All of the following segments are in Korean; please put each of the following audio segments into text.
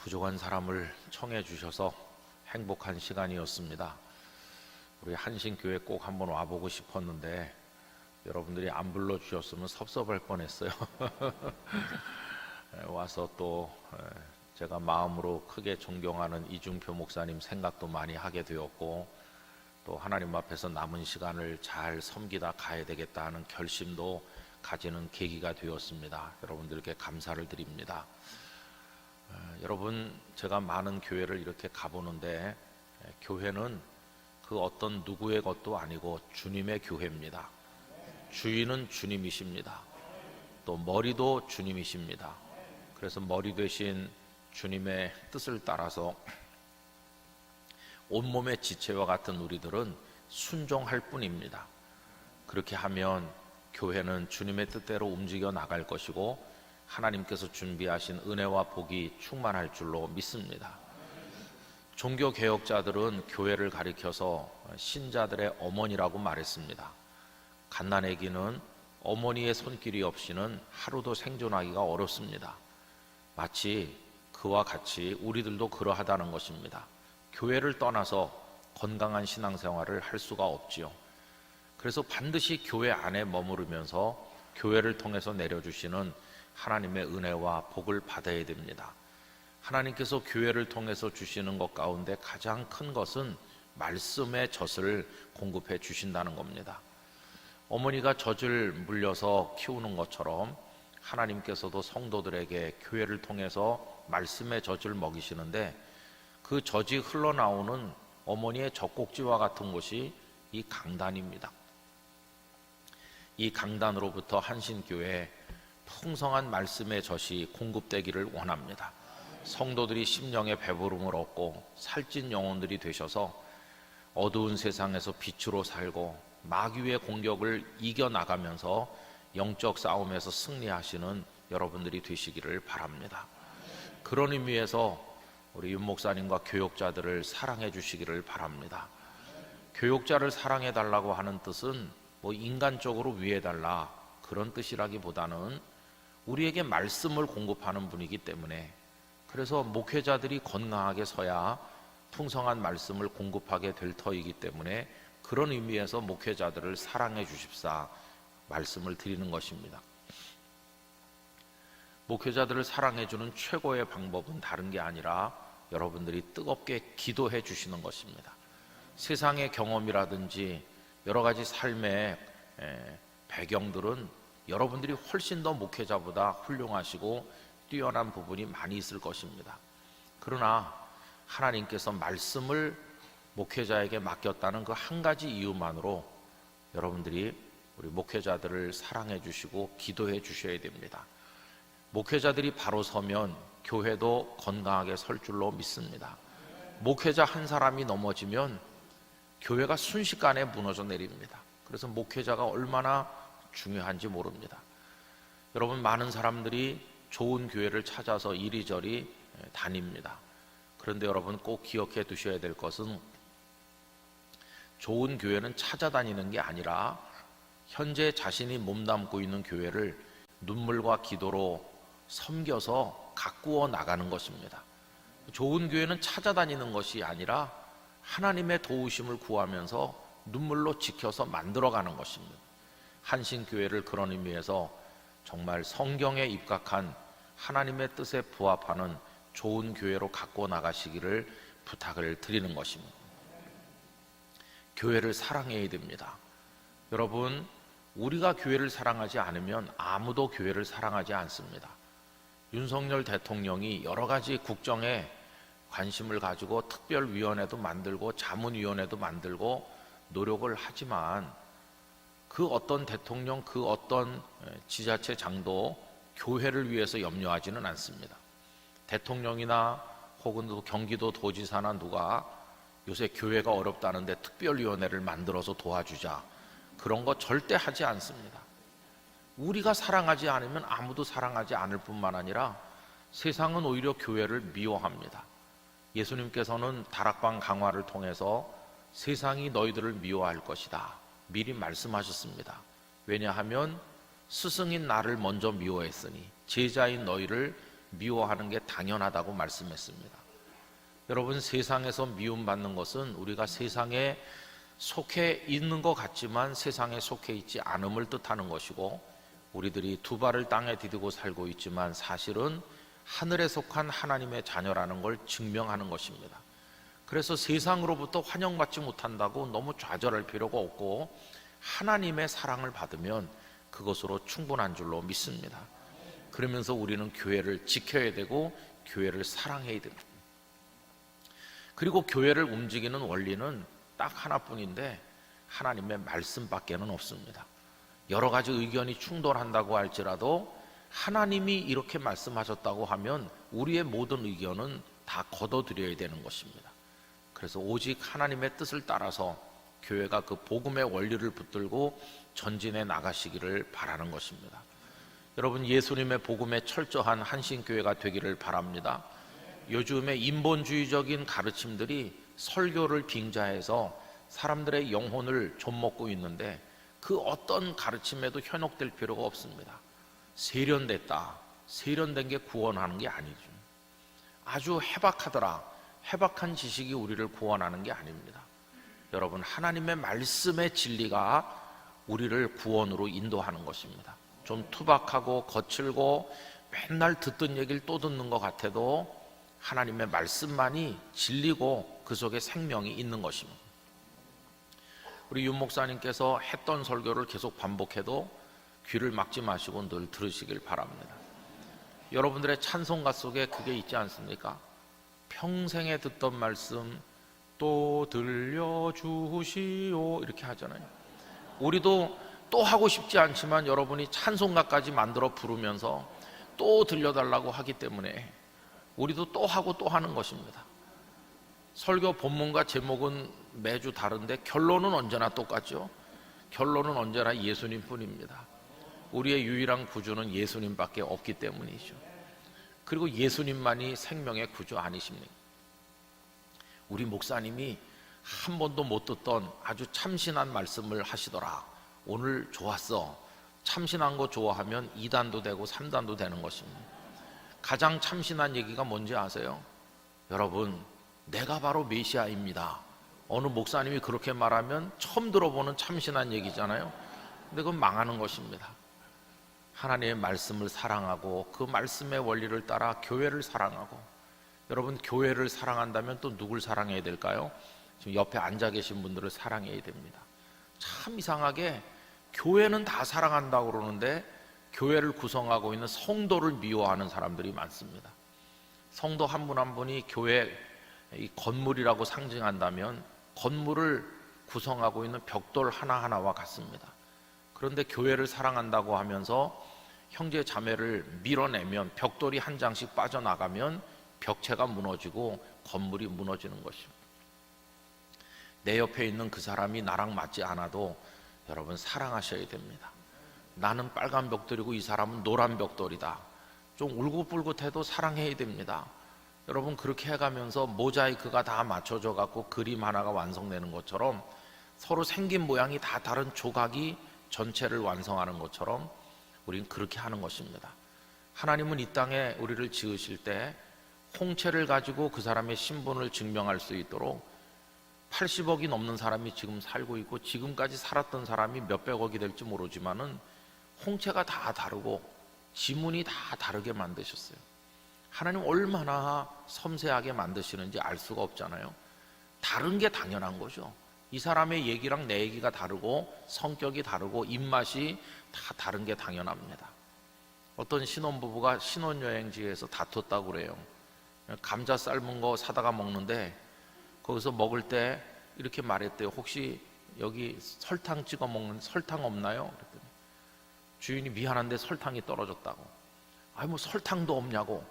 부족한 사람을 청해 주셔서 행복한 시간이었습니다. 우리 한신교회 꼭 한번 와보고 싶었는데 여러분들이 안 불러주셨으면 섭섭할 뻔했어요. 와서 또 제가 마음으로 크게 존경하는 이중표 목사님 생각도 많이 하게 되었고, 또 하나님 앞에서 남은 시간을 잘 섬기다 가야 되겠다 하는 결심도 가지는 계기가 되었습니다. 여러분들께 감사를 드립니다. 여러분, 제가 많은 교회를 이렇게 가보는데 교회는 그 어떤 누구의 것도 아니고 주님의 교회입니다. 주인은 주님이십니다. 또 머리도 주님이십니다. 그래서 머리 되신 주님의 뜻을 따라서 온몸의 지체와 같은 우리들은 순종할 뿐입니다. 그렇게 하면 교회는 주님의 뜻대로 움직여 나갈 것이고 하나님께서 준비하신 은혜와 복이 충만할 줄로 믿습니다. 종교개혁자들은 교회를 가리켜서 신자들의 어머니라고 말했습니다. 갓난아기는 어머니의 손길이 없이는 하루도 생존하기가 어렵습니다. 마치 그와 같이 우리들도 그러하다는 것입니다. 교회를 떠나서 건강한 신앙생활을 할 수가 없지요. 그래서 반드시 교회 안에 머무르면서 교회를 통해서 내려주시는 하나님의 은혜와 복을 받아야 됩니다. 하나님께서 교회를 통해서 주시는 것 가운데 가장 큰 것은 말씀의 젖을 공급해 주신다는 겁니다. 어머니가 젖을 물려서 키우는 것처럼 하나님께서도 성도들에게 교회를 통해서 말씀의 젖을 먹이시는데, 그 젖이 흘러나오는 어머니의 젖꼭지와 같은 곳이 이 강단입니다. 이 강단으로부터 한신교회에 풍성한 말씀의 젖이 공급되기를 원합니다. 성도들이 심령의 배부름을 얻고 살찐 영혼들이 되셔서 어두운 세상에서 빛으로 살고 마귀의 공격을 이겨나가면서 영적 싸움에서 승리하시는 여러분들이 되시기를 바랍니다. 그런 의미에서 우리 윤 목사님과 교역자들을 사랑해 주시기를 바랍니다. 교역자를 사랑해 달라고 하는 뜻은 인간적으로 위해 달라 그런 뜻이라기보다는 우리에게 말씀을 공급하는 분이기 때문에, 그래서 목회자들이 건강하게 서야 풍성한 말씀을 공급하게 될 터이기 때문에 그런 의미에서 목회자들을 사랑해 주십사 말씀을 드리는 것입니다. 목회자들을 사랑해 주는 최고의 방법은 다른 게 아니라 여러분들이 뜨겁게 기도해 주시는 것입니다. 세상의 경험이라든지 여러 가지 삶의 배경들은 여러분들이 훨씬 더 목회자보다 훌륭하시고 뛰어난 부분이 많이 있을 것입니다. 그러나 하나님께서 말씀을 목회자에게 맡겼다는 그 한 가지 이유만으로 여러분들이 우리 목회자들을 사랑해 주시고 기도해 주셔야 됩니다. 목회자들이 바로 서면 교회도 건강하게 설 줄로 믿습니다. 목회자 한 사람이 넘어지면 교회가 순식간에 무너져 내립니다. 그래서 목회자가 얼마나 중요한지 모릅니다. 여러분, 많은 사람들이 좋은 교회를 찾아서 이리저리 다닙니다. 그런데 여러분 꼭 기억해 두셔야 될 것은, 좋은 교회는 찾아다니는 게 아니라 현재 자신이 몸담고 있는 교회를 눈물과 기도로 섬겨서 가꾸어 나가는 것입니다. 좋은 교회는 찾아다니는 것이 아니라 하나님의 도우심을 구하면서 눈물로 지켜서 만들어가는 것입니다. 한신교회를 그런 의미에서 정말 성경에 입각한 하나님의 뜻에 부합하는 좋은 교회로 가꾸어 나가시기를 부탁을 드리는 것입니다. 교회를 사랑해야 됩니다. 여러분, 우리가 교회를 사랑하지 않으면 아무도 교회를 사랑하지 않습니다. 윤석열 대통령이 여러 가지 국정에 관심을 가지고 특별위원회도 만들고 자문위원회도 만들고 노력을 하지만 그 어떤 대통령, 그 어떤 지자체장도 교회를 위해서 염려하지는 않습니다. 대통령이나 혹은 또 경기도 도지사나 누가 요새 교회가 어렵다는데 특별위원회를 만들어서 도와주자, 그런 거 절대 하지 않습니다. 우리가 사랑하지 않으면 아무도 사랑하지 않을 뿐만 아니라 세상은 오히려 교회를 미워합니다. 예수님께서는 다락방 강화를 통해서 세상이 너희들을 미워할 것이다 미리 말씀하셨습니다. 왜냐하면 스승인 나를 먼저 미워했으니 제자인 너희를 미워하는 게 당연하다고 말씀했습니다. 여러분, 세상에서 미움받는 것은 우리가 세상에 속해 있는 것 같지만 세상에 속해 있지 않음을 뜻하는 것이고, 우리들이 두 발을 땅에 디디고 살고 있지만 사실은 하늘에 속한 하나님의 자녀라는 걸 증명하는 것입니다. 그래서 세상으로부터 환영받지 못한다고 너무 좌절할 필요가 없고, 하나님의 사랑을 받으면 그것으로 충분한 줄로 믿습니다. 그러면서 우리는 교회를 지켜야 되고 교회를 사랑해야 됩니다. 그리고 교회를 움직이는 원리는 딱 하나뿐인데 하나님의 말씀밖에는 없습니다. 여러 가지 의견이 충돌한다고 할지라도 하나님이 이렇게 말씀하셨다고 하면 우리의 모든 의견은 다 거둬들여야 되는 것입니다. 그래서 오직 하나님의 뜻을 따라서 교회가 그 복음의 원리를 붙들고 전진해 나가시기를 바라는 것입니다. 여러분, 예수님의 복음에 철저한 한신교회가 되기를 바랍니다. 요즘에 인본주의적인 가르침들이 설교를 빙자해서 사람들의 영혼을 좀먹고 있는데, 그 어떤 가르침에도 현혹될 필요가 없습니다. 세련됐다, 세련된 게 구원하는 게 아니죠. 아주 해박하더라, 해박한 지식이 우리를 구원하는 게 아닙니다. 여러분, 하나님의 말씀의 진리가 우리를 구원으로 인도하는 것입니다. 좀 투박하고 거칠고 맨날 듣던 얘기를 또 듣는 것 같아도 하나님의 말씀만이 진리고 그 속에 생명이 있는 것입니다. 우리 윤 목사님께서 했던 설교를 계속 반복해도 귀를 막지 마시고 늘 들으시길 바랍니다. 여러분들의 찬송가 속에 그게 있지 않습니까? 평생에 듣던 말씀 또 들려주시오, 이렇게 하잖아요. 우리도 또 하고 싶지 않지만 여러분이 찬송가까지 만들어 부르면서 또 들려달라고 하기 때문에 우리도 또 하고 또 하는 것입니다. 설교 본문과 제목은 매주 다른데 결론은 언제나 똑같죠. 결론은 언제나 예수님 뿐입니다. 우리의 유일한 구주는 예수님밖에 없기 때문이죠. 그리고 예수님만이 생명의 구주 아니십니까? 우리 목사님이 한 번도 못 듣던 아주 참신한 말씀을 하시더라. 오늘 좋았어. 참신한 거 좋아하면 2단도 되고 3단도 되는 것입니다. 가장 참신한 얘기가 뭔지 아세요? 여러분, 내가 바로 메시아입니다. 어느 목사님이 그렇게 말하면 처음 들어보는 참신한 얘기잖아요. 근데 그건 망하는 것입니다. 하나님의 말씀을 사랑하고 그 말씀의 원리를 따라 교회를 사랑하고, 여러분, 교회를 사랑한다면 또 누굴 사랑해야 될까요? 지금 옆에 앉아 계신 분들을 사랑해야 됩니다. 참 이상하게 교회는 다 사랑한다고 그러는데 교회를 구성하고 있는 성도를 미워하는 사람들이 많습니다. 성도 한 분 한 분이 교회 이 건물이라고 상징한다면 건물을 구성하고 있는 벽돌 하나하나와 같습니다. 그런데 교회를 사랑한다고 하면서 형제 자매를 밀어내면, 벽돌이 한 장씩 빠져나가면 벽체가 무너지고 건물이 무너지는 것입니다. 내 옆에 있는 그 사람이 나랑 맞지 않아도 여러분 사랑하셔야 됩니다. 나는 빨간 벽돌이고 이 사람은 노란 벽돌이다. 좀 울긋불긋해도 사랑해야 됩니다. 여러분, 그렇게 해가면서 모자이크가 다 맞춰져 갖고 그림 하나가 완성되는 것처럼, 서로 생긴 모양이 다 다른 조각이 전체를 완성하는 것처럼 우리는 그렇게 하는 것입니다. 하나님은 이 땅에 우리를 지으실 때 홍채를 가지고 그 사람의 신분을 증명할 수 있도록 80억이 넘는 사람이 지금 살고 있고, 지금까지 살았던 사람이 몇백억이 될지 모르지만은 홍채가 다 다르고 지문이 다 다르게 만드셨어요. 하나님 얼마나 섬세하게 만드시는지 알 수가 없잖아요. 다른 게 당연한 거죠. 이 사람의 얘기랑 내 얘기가 다르고 성격이 다르고 입맛이 다 다른 게 당연합니다. 어떤 신혼부부가 신혼여행지에서 다퉜다고 그래요. 감자 삶은 거 사다가 먹는데 거기서 먹을 때 이렇게 말했대요. 혹시 여기 설탕 찍어 먹는 설탕 없나요? 그랬더니 주인이 미안한데 설탕이 떨어졌다고. 아니 뭐 설탕도 없냐고.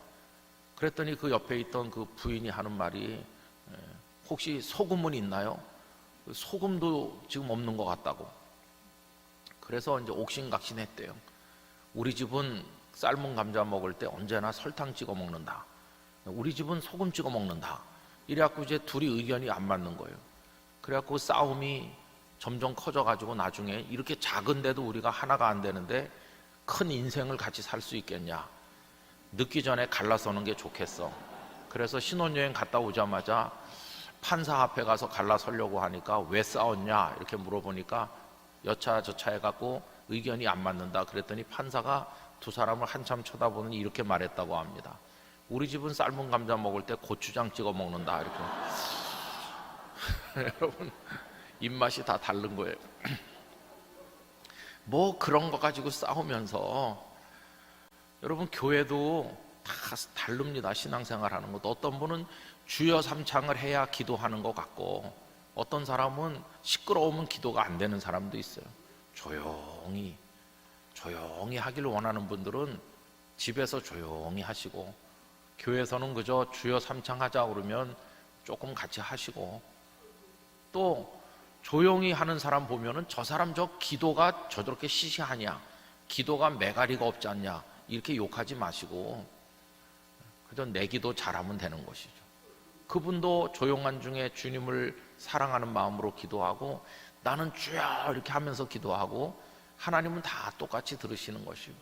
그랬더니 그 옆에 있던 그 부인이 하는 말이 혹시 소금은 있나요? 소금도 지금 없는 것 같다고. 그래서 이제 옥신각신했대요. 우리 집은 삶은 감자 먹을 때 언제나 설탕 찍어 먹는다. 우리 집은 소금 찍어 먹는다. 이래갖고 이제 둘이 의견이 안 맞는 거예요. 그래갖고 싸움이 점점 커져가지고 나중에 이렇게 작은데도 우리가 하나가 안 되는데 큰 인생을 같이 살 수 있겠냐. 늦기 전에 갈라서는 게 좋겠어. 그래서 신혼여행 갔다 오자마자 판사 앞에 가서 갈라서려고 하니까 왜 싸웠냐 이렇게 물어보니까 여차저차 해갖고 의견이 안 맞는다 그랬더니 판사가 두 사람을 한참 쳐다보더니 이렇게 말했다고 합니다. 우리 집은 삶은 감자 먹을 때 고추장 찍어 먹는다 이렇게. 여러분 입맛이 다 다른 거예요. 뭐 그런 거 가지고 싸우면서, 여러분 교회도 다 다릅니다. 신앙생활 하는 것도 어떤 분은 주여 삼창을 해야 기도하는 것 같고, 어떤 사람은 시끄러우면 기도가 안 되는 사람도 있어요. 조용히 하기를 원하는 분들은 집에서 조용히 하시고, 교회에서는 그저 주여 삼창하자 그러면 조금 같이 하시고, 또 조용히 하는 사람 보면은 저 사람 저 기도가 저렇게 시시하냐, 기도가 매가리가 없지 않냐 이렇게 욕하지 마시고 그저 내 기도 잘하면 되는 것이죠. 그분도 조용한 중에 주님을 사랑하는 마음으로 기도하고, 나는 주여 이렇게 하면서 기도하고, 하나님은 다 똑같이 들으시는 것이고,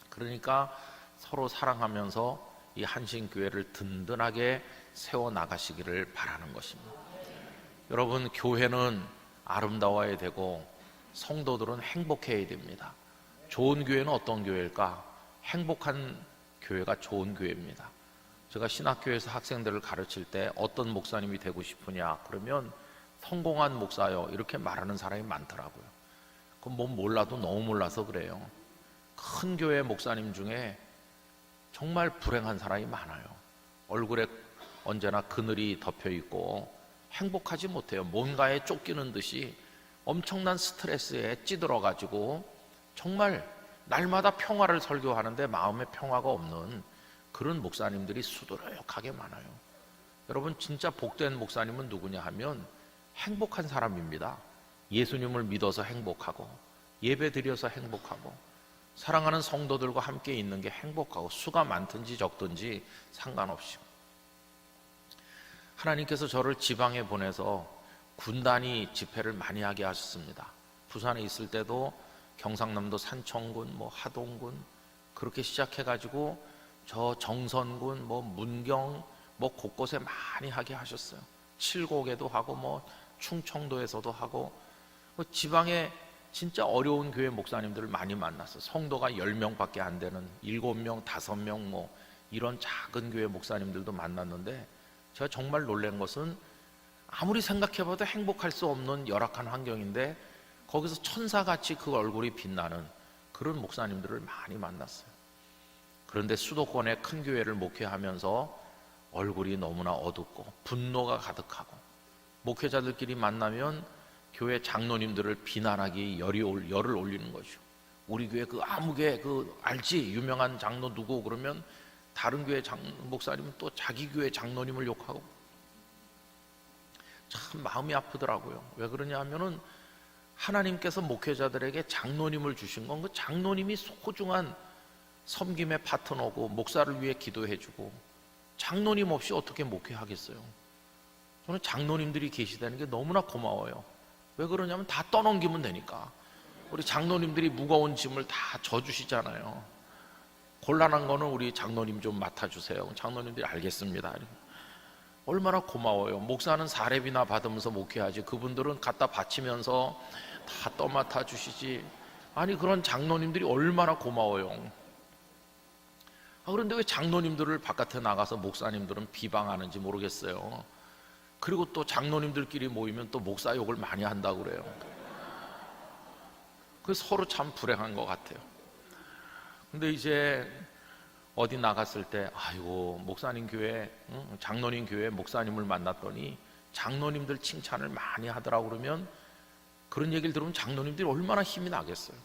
그러니까 서로 사랑하면서 이 한신교회를 든든하게 세워나가시기를 바라는 것입니다. 여러분 교회는 아름다워야 되고 성도들은 행복해야 됩니다. 좋은 교회는 어떤 교회일까? 행복한 교회가 좋은 교회입니다. 제가 신학교에서 학생들을 가르칠 때 어떤 목사님이 되고 싶으냐 그러면 성공한 목사요 이렇게 말하는 사람이 많더라고요. 그건 뭐 몰라도 너무 몰라서 그래요. 큰 교회 목사님 중에 정말 불행한 사람이 많아요. 얼굴에 언제나 그늘이 덮여 있고 행복하지 못해요. 뭔가에 쫓기는 듯이 엄청난 스트레스에 찌들어 가지고 정말 날마다 평화를 설교하는데 마음의 평화가 없는 그런 목사님들이 수두룩하게 많아요. 여러분 진짜 복된 목사님은 누구냐 하면 행복한 사람입니다. 예수님을 믿어서 행복하고, 예배 드려서 행복하고, 사랑하는 성도들과 함께 있는 게 행복하고, 수가 많든지 적든지 상관없이. 하나님께서 저를 지방에 보내서 군단위 집회를 많이 하게 하셨습니다. 부산에 있을 때도 경상남도 산청군, 하동군 그렇게 시작해가지고 저 정선군, 문경 곳곳에 많이 하게 하셨어요. 칠곡에도 하고 충청도에서도 하고, 지방에 진짜 어려운 교회 목사님들을 많이 만났어요. 성도가 10명밖에 안 되는 7명, 5명 이런 작은 교회 목사님들도 만났는데, 제가 정말 놀란 것은 아무리 생각해봐도 행복할 수 없는 열악한 환경인데 거기서 천사같이 그 얼굴이 빛나는 그런 목사님들을 많이 만났어요. 그런데 수도권의 큰 교회를 목회하면서 얼굴이 너무나 어둡고 분노가 가득하고, 목회자들끼리 만나면 교회 장로님들을 비난하기 열을 올리는 거죠. 우리 교회 그 아무개 알지? 유명한 장로 누구? 그러면 다른 교회 목사님은 또 자기 교회 장로님을 욕하고, 참 마음이 아프더라고요. 왜 그러냐 하면은 하나님께서 목회자들에게 장로님을 주신 건 그 장로님이 소중한 섬김의 파트너고 목사를 위해 기도해주고, 장로님 없이 어떻게 목회하겠어요? 저는 장로님들이 계시다는 게 너무나 고마워요. 왜 그러냐면 다 떠넘기면 되니까. 우리 장로님들이 무거운 짐을 다 져주시잖아요. 곤란한 거는 우리 장로님 좀 맡아주세요. 장로님들이 알겠습니다. 얼마나 고마워요. 목사는 사례비나 받으면서 목회하지, 그분들은 갖다 바치면서 다 떠맡아 주시지. 아니 그런 장로님들이 얼마나 고마워요. 그런데 왜 장로님들을 바깥에 나가서 목사님들은 비방하는지 모르겠어요. 그리고 또 장로님들끼리 모이면 또 목사 욕을 많이 한다고 그래요. 그 서로 참 불행한 것 같아요. 근데 이제 어디 나갔을 때 아이고 목사님 교회, 장로님 교회 목사님을 만났더니 장로님들 칭찬을 많이 하더라고 그러면, 그런 얘기를 들으면 장로님들이 얼마나 힘이 나겠어요.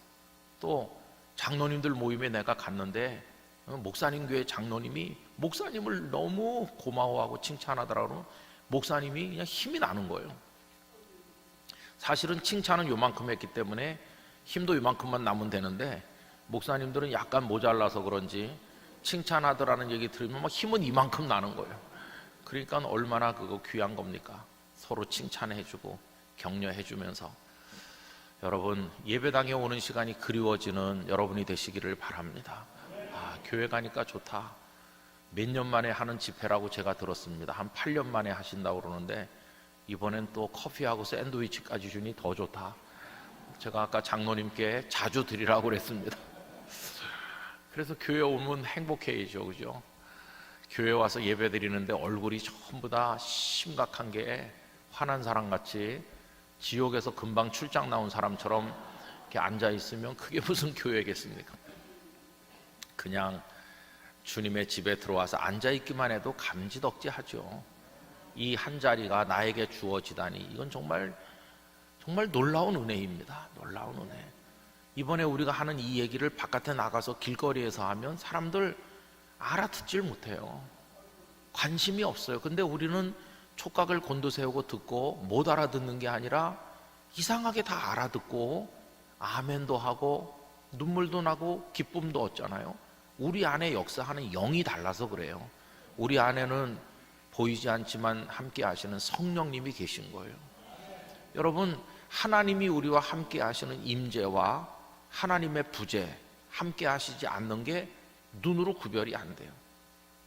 또 장로님들 모임에 내가 갔는데 목사님 교회 장로님이 목사님을 너무 고마워하고 칭찬하더라고 그러면 목사님이 그냥 힘이 나는 거예요. 사실은 칭찬은 요만큼 했기 때문에 힘도 요만큼만 나면 되는데, 목사님들은 약간 모자라서 그런지 칭찬하더라는 얘기 들으면 힘은 이만큼 나는 거예요. 그러니까 얼마나 그거 귀한 겁니까? 서로 칭찬해주고 격려해주면서. 여러분 예배당에 오는 시간이 그리워지는 여러분이 되시기를 바랍니다. 교회 가니까 좋다. 몇 년 만에 하는 집회라고 제가 들었습니다. 한 8년 만에 하신다고 그러는데 이번엔 또 커피하고 샌드위치까지 주니 더 좋다. 제가 아까 장로님께 자주 드리라고 그랬습니다. 그래서 교회 오면 행복해야죠, 그죠? 교회 와서 예배 드리는데 얼굴이 전부 다 심각한 게 화난 사람 같이 지옥에서 금방 출장 나온 사람처럼 이렇게 앉아 있으면 그게 무슨 교회겠습니까? 그냥 주님의 집에 들어와서 앉아 있기만 해도 감지덕지하죠. 이 한 자리가 나에게 주어지다니 이건 정말 놀라운 은혜입니다. 놀라운 은혜. 이번에 우리가 하는 이 얘기를 바깥에 나가서 길거리에서 하면 사람들 알아듣질 못해요. 관심이 없어요. 근데 우리는 촉각을 곤두세우고 듣고 못 알아듣는 게 아니라 이상하게 다 알아듣고 아멘도 하고 눈물도 나고 기쁨도 얻잖아요. 우리 안에 역사하는 영이 달라서 그래요. 우리 안에는 보이지 않지만 함께 하시는 성령님이 계신 거예요. 여러분, 하나님이 우리와 함께 하시는 임재와 하나님의 부재 함께 하시지 않는 게 눈으로 구별이 안 돼요.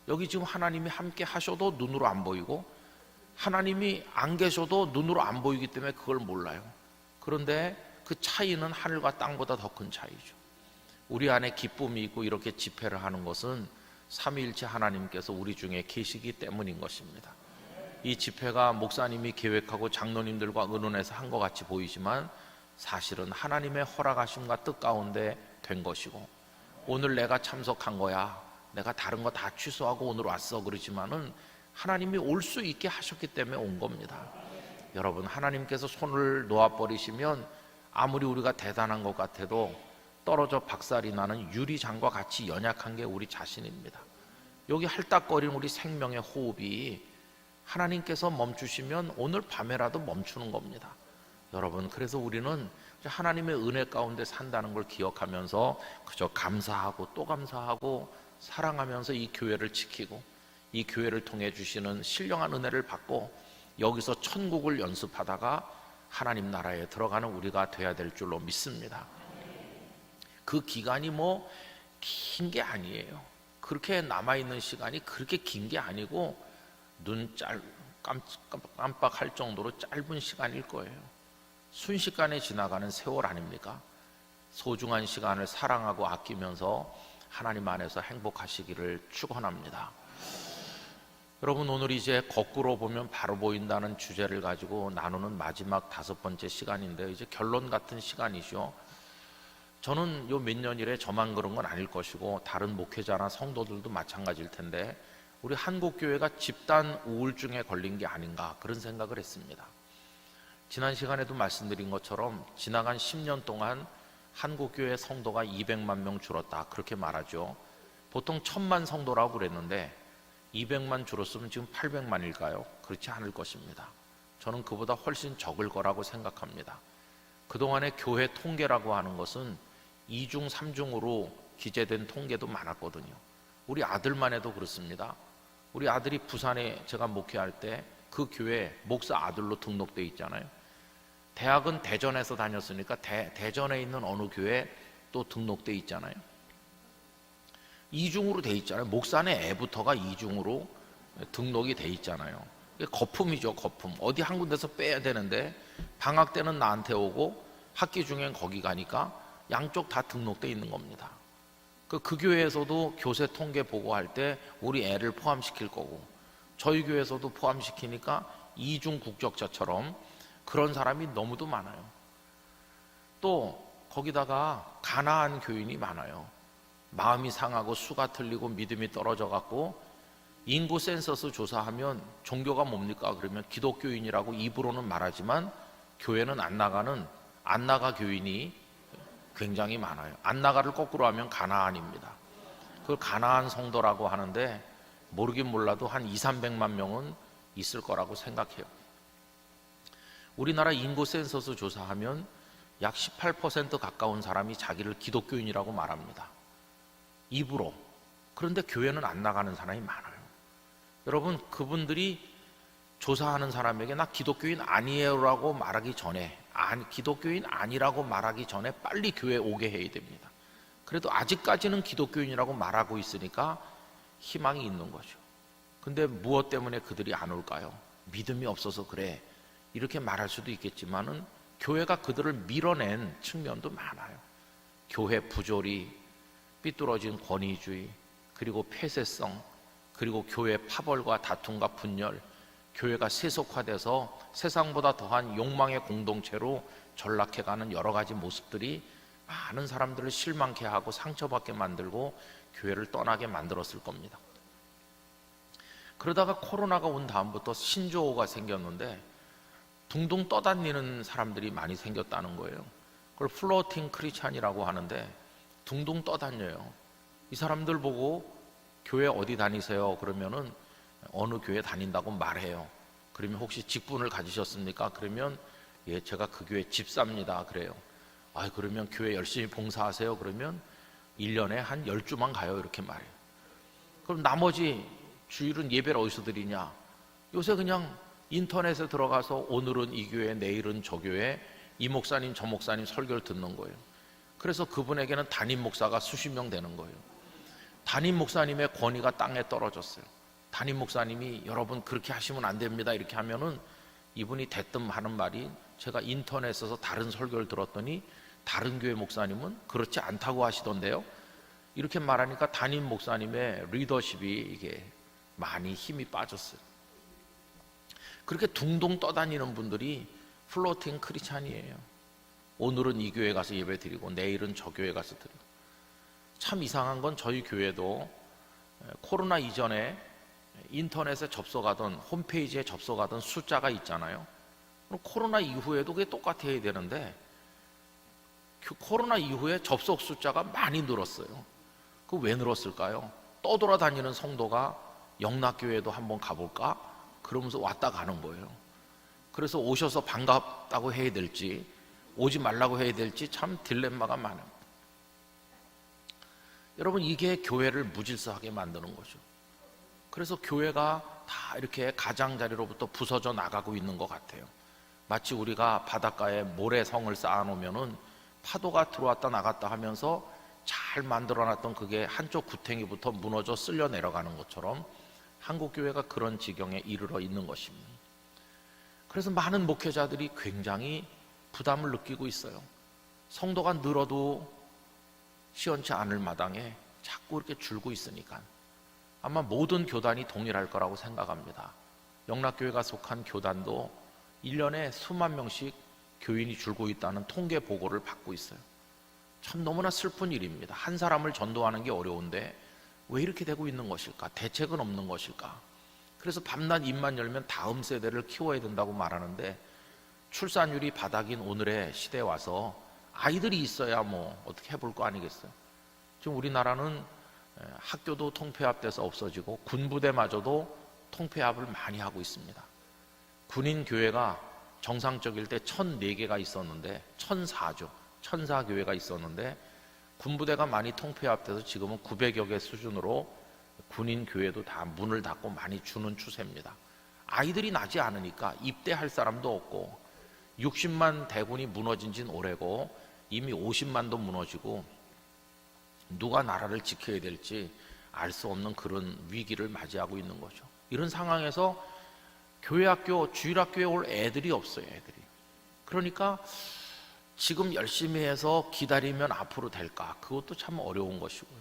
여기 지금 하나님이 함께 하셔도 눈으로 안 보이고 하나님이 안 계셔도 눈으로 안 보이기 때문에 그걸 몰라요. 그런데 그 차이는 하늘과 땅보다 더 큰 차이죠. 우리 안에 기쁨이 있고 이렇게 집회를 하는 것은 삼위일체 하나님께서 우리 중에 계시기 때문인 것입니다. 이 집회가 목사님이 계획하고 장로님들과 의논해서 한 것 같이 보이지만 사실은 하나님의 허락하심과 뜻 가운데 된 것이고, 오늘 내가 참석한 거야, 내가 다른 거 다 취소하고 오늘 왔어 그러지만은 하나님이 올 수 있게 하셨기 때문에 온 겁니다. 여러분, 하나님께서 손을 놓아버리시면 아무리 우리가 대단한 것 같아도 떨어져 박살이 나는 유리장과 같이 연약한 게 우리 자신입니다. 여기 할딱거리는 우리 생명의 호흡이 하나님께서 멈추시면 오늘 밤에라도 멈추는 겁니다. 여러분, 그래서 우리는 하나님의 은혜 가운데 산다는 걸 기억하면서 그저 감사하고 또 감사하고 사랑하면서 이 교회를 지키고 이 교회를 통해 주시는 신령한 은혜를 받고 여기서 천국을 연습하다가 하나님 나라에 들어가는 우리가 돼야 될 줄로 믿습니다. 그 기간이 뭐 긴 게 아니에요. 그렇게 남아있는 시간이 그렇게 긴 게 아니고 눈 깜빡할 정도로 짧은 시간일 거예요. 순식간에 지나가는 세월 아닙니까? 소중한 시간을 사랑하고 아끼면서 하나님 안에서 행복하시기를 축원합니다. 여러분, 오늘 이제 거꾸로 보면 바로 보인다는 주제를 가지고 나누는 마지막 5번째 시간인데 이제 결론 같은 시간이죠. 저는 요 몇 년 이래 저만 그런 건 아닐 것이고 다른 목회자나 성도들도 마찬가지일 텐데 우리 한국교회가 집단 우울증에 걸린 게 아닌가 그런 생각을 했습니다. 지난 시간에도 말씀드린 것처럼 지나간 10년 동안 한국교회 성도가 200만 명 줄었다 그렇게 말하죠. 보통 1000만 성도라고 그랬는데 200만 줄었으면 지금 800만일까요? 그렇지 않을 것입니다. 저는 그보다 훨씬 적을 거라고 생각합니다. 그동안의 교회 통계라고 하는 것은 2중, 3중으로 기재된 통계도 많았거든요. 우리 아들만 해도 그렇습니다. 우리 아들이 부산에 제가 목회할 때 그 교회 목사 아들로 등록돼 있잖아요. 대학은 대전에서 다녔으니까 대전에 있는 어느 교회 또 등록돼 있잖아요. 2중으로 돼 있잖아요. 목사네 애부터가 2중으로 등록이 돼 있잖아요. 거품이죠, 거품. 어디 한 군데서 빼야 되는데 방학 때는 나한테 오고 학기 중엔 거기 가니까 양쪽 다 등록돼 있는 겁니다. 그 교회에서도 교세 통계 보고할 때 우리 애를 포함시킬 거고 저희 교회에서도 포함시키니까 이중 국적자처럼 그런 사람이 너무도 많아요. 또 거기다가 가난한 교인이 많아요. 마음이 상하고 수가 틀리고 믿음이 떨어져 갖고 인구 센서스 조사하면 종교가 뭡니까? 그러면 기독교인이라고 입으로는 말하지만 교회는 안 나가 교인이 굉장히 많아요. 안 나가를 거꾸로 하면 가나안입니다. 그걸 가나안 성도라고 하는데 모르긴 몰라도 한 200~300만 명은 있을 거라고 생각해요. 우리나라 인구 센서스 조사하면 약 18% 가까운 사람이 자기를 기독교인이라고 말합니다. 입으로. 그런데 교회는 안 나가는 사람이 많아요. 여러분, 그분들이 조사하는 사람에게 나 기독교인 아니에요라고 말하기 전에 기독교인 아니라고 말하기 전에 빨리 교회 오게 해야 됩니다. 그래도 아직까지는 기독교인이라고 말하고 있으니까 희망이 있는 거죠. 근데 무엇 때문에 그들이 안 올까요? 믿음이 없어서 그래, 이렇게 말할 수도 있겠지만은 교회가 그들을 밀어낸 측면도 많아요. 교회 부조리, 삐뚤어진 권위주의, 그리고 폐쇄성, 그리고 교회 파벌과 다툼과 분열, 교회가 세속화돼서 세상보다 더한 욕망의 공동체로 전락해가는 여러 가지 모습들이 많은 사람들을 실망케 하고 상처받게 만들고 교회를 떠나게 만들었을 겁니다. 그러다가 코로나가 온 다음부터 신조어가 생겼는데 둥둥 떠다니는 사람들이 많이 생겼다는 거예요. 그걸 플로팅 크리스찬이라고 하는데 둥둥 떠다녀요. 이 사람들 보고 교회 어디 다니세요? 그러면은 어느 교회 다닌다고 말해요. 그러면 혹시 직분을 가지셨습니까? 그러면 예, 제가 그 교회 집사입니다. 그래요. 아, 그러면 교회 열심히 봉사하세요? 그러면 1년에 한 10주만 가요. 이렇게 말해요. 그럼 나머지 주일은 예배를 어디서 드리냐? 요새 그냥 인터넷에 들어가서 오늘은 이 교회, 내일은 저 교회, 이 목사님, 저 목사님 설교를 듣는 거예요. 그래서 그분에게는 담임 목사가 수십 명 되는 거예요. 담임 목사님의 권위가 땅에 떨어졌어요. 담임 목사님이 여러분 그렇게 하시면 안 됩니다, 이렇게 하면은 이분이 대뜸 하는 말이, 제가 인터넷에서 다른 설교를 들었더니 다른 교회 목사님은 그렇지 않다고 하시던데요. 이렇게 말하니까 담임 목사님의 리더십이 이게 많이 힘이 빠졌어요. 그렇게 둥둥 떠다니는 분들이 플로팅 크리스찬이에요. 오늘은 이 교회 가서 예배 드리고 내일은 저 교회 가서 드리고. 참 이상한 건 저희 교회도 코로나 이전에 인터넷에 접속하던, 홈페이지에 접속하던 숫자가 있잖아요. 그럼 코로나 이후에도 그게 똑같아야 되는데 코로나 이후에 접속 숫자가 많이 늘었어요. 그 왜 늘었을까요? 떠돌아다니는 성도가 영락교회도 한번 가볼까? 그러면서 왔다 가는 거예요. 그래서 오셔서 반갑다고 해야 될지 오지 말라고 해야 될지 참 딜레마가 많아요. 여러분, 이게 교회를 무질서하게 만드는 거죠. 그래서 교회가 다 이렇게 가장자리로부터 부서져 나가고 있는 것 같아요. 마치 우리가 바닷가에 모래성을 쌓아놓으면은 파도가 들어왔다 나갔다 하면서 잘 만들어놨던 그게 한쪽 구탱이부터 무너져 쓸려 내려가는 것처럼 한국교회가 그런 지경에 이르러 있는 것입니다. 그래서 많은 목회자들이 굉장히 부담을 느끼고 있어요. 성도가 늘어도 시원치 않을 마당에 자꾸 이렇게 줄고 있으니까 아마 모든 교단이 동일할 거라고 생각합니다. 영락교회가 속한 교단도 1년에 수만 명씩 교인이 줄고 있다는 통계 보고를 받고 있어요. 참 너무나 슬픈 일입니다. 한 사람을 전도하는 게 어려운데 왜 이렇게 되고 있는 것일까? 대책은 없는 것일까? 그래서 밤낮 입만 열면 다음 세대를 키워야 된다고 말하는데 출산율이 바닥인 오늘의 시대에 와서 아이들이 있어야 뭐 어떻게 해볼 거 아니겠어요? 지금 우리나라는 학교도 통폐합돼서 없어지고 군부대마저도 통폐합을 많이 하고 있습니다. 군인 교회가 정상적일 때 1004개가 있었는데 1004죠. 1004교회가 있었는데 군부대가 많이 통폐합돼서 지금은 900여 개 수준으로 군인 교회도 다 문을 닫고 많이 주는 추세입니다. 아이들이 나지 않으니까 입대할 사람도 없고 60만 대군이 무너진 지는 오래고 이미 50만도 무너지고 누가 나라를 지켜야 될지 알 수 없는 그런 위기를 맞이하고 있는 거죠. 이런 상황에서 교회학교, 주일학교에 올 애들이 없어요. 애들이. 그러니까 지금 열심히 해서 기다리면 앞으로 될까? 그것도 참 어려운 것이고요.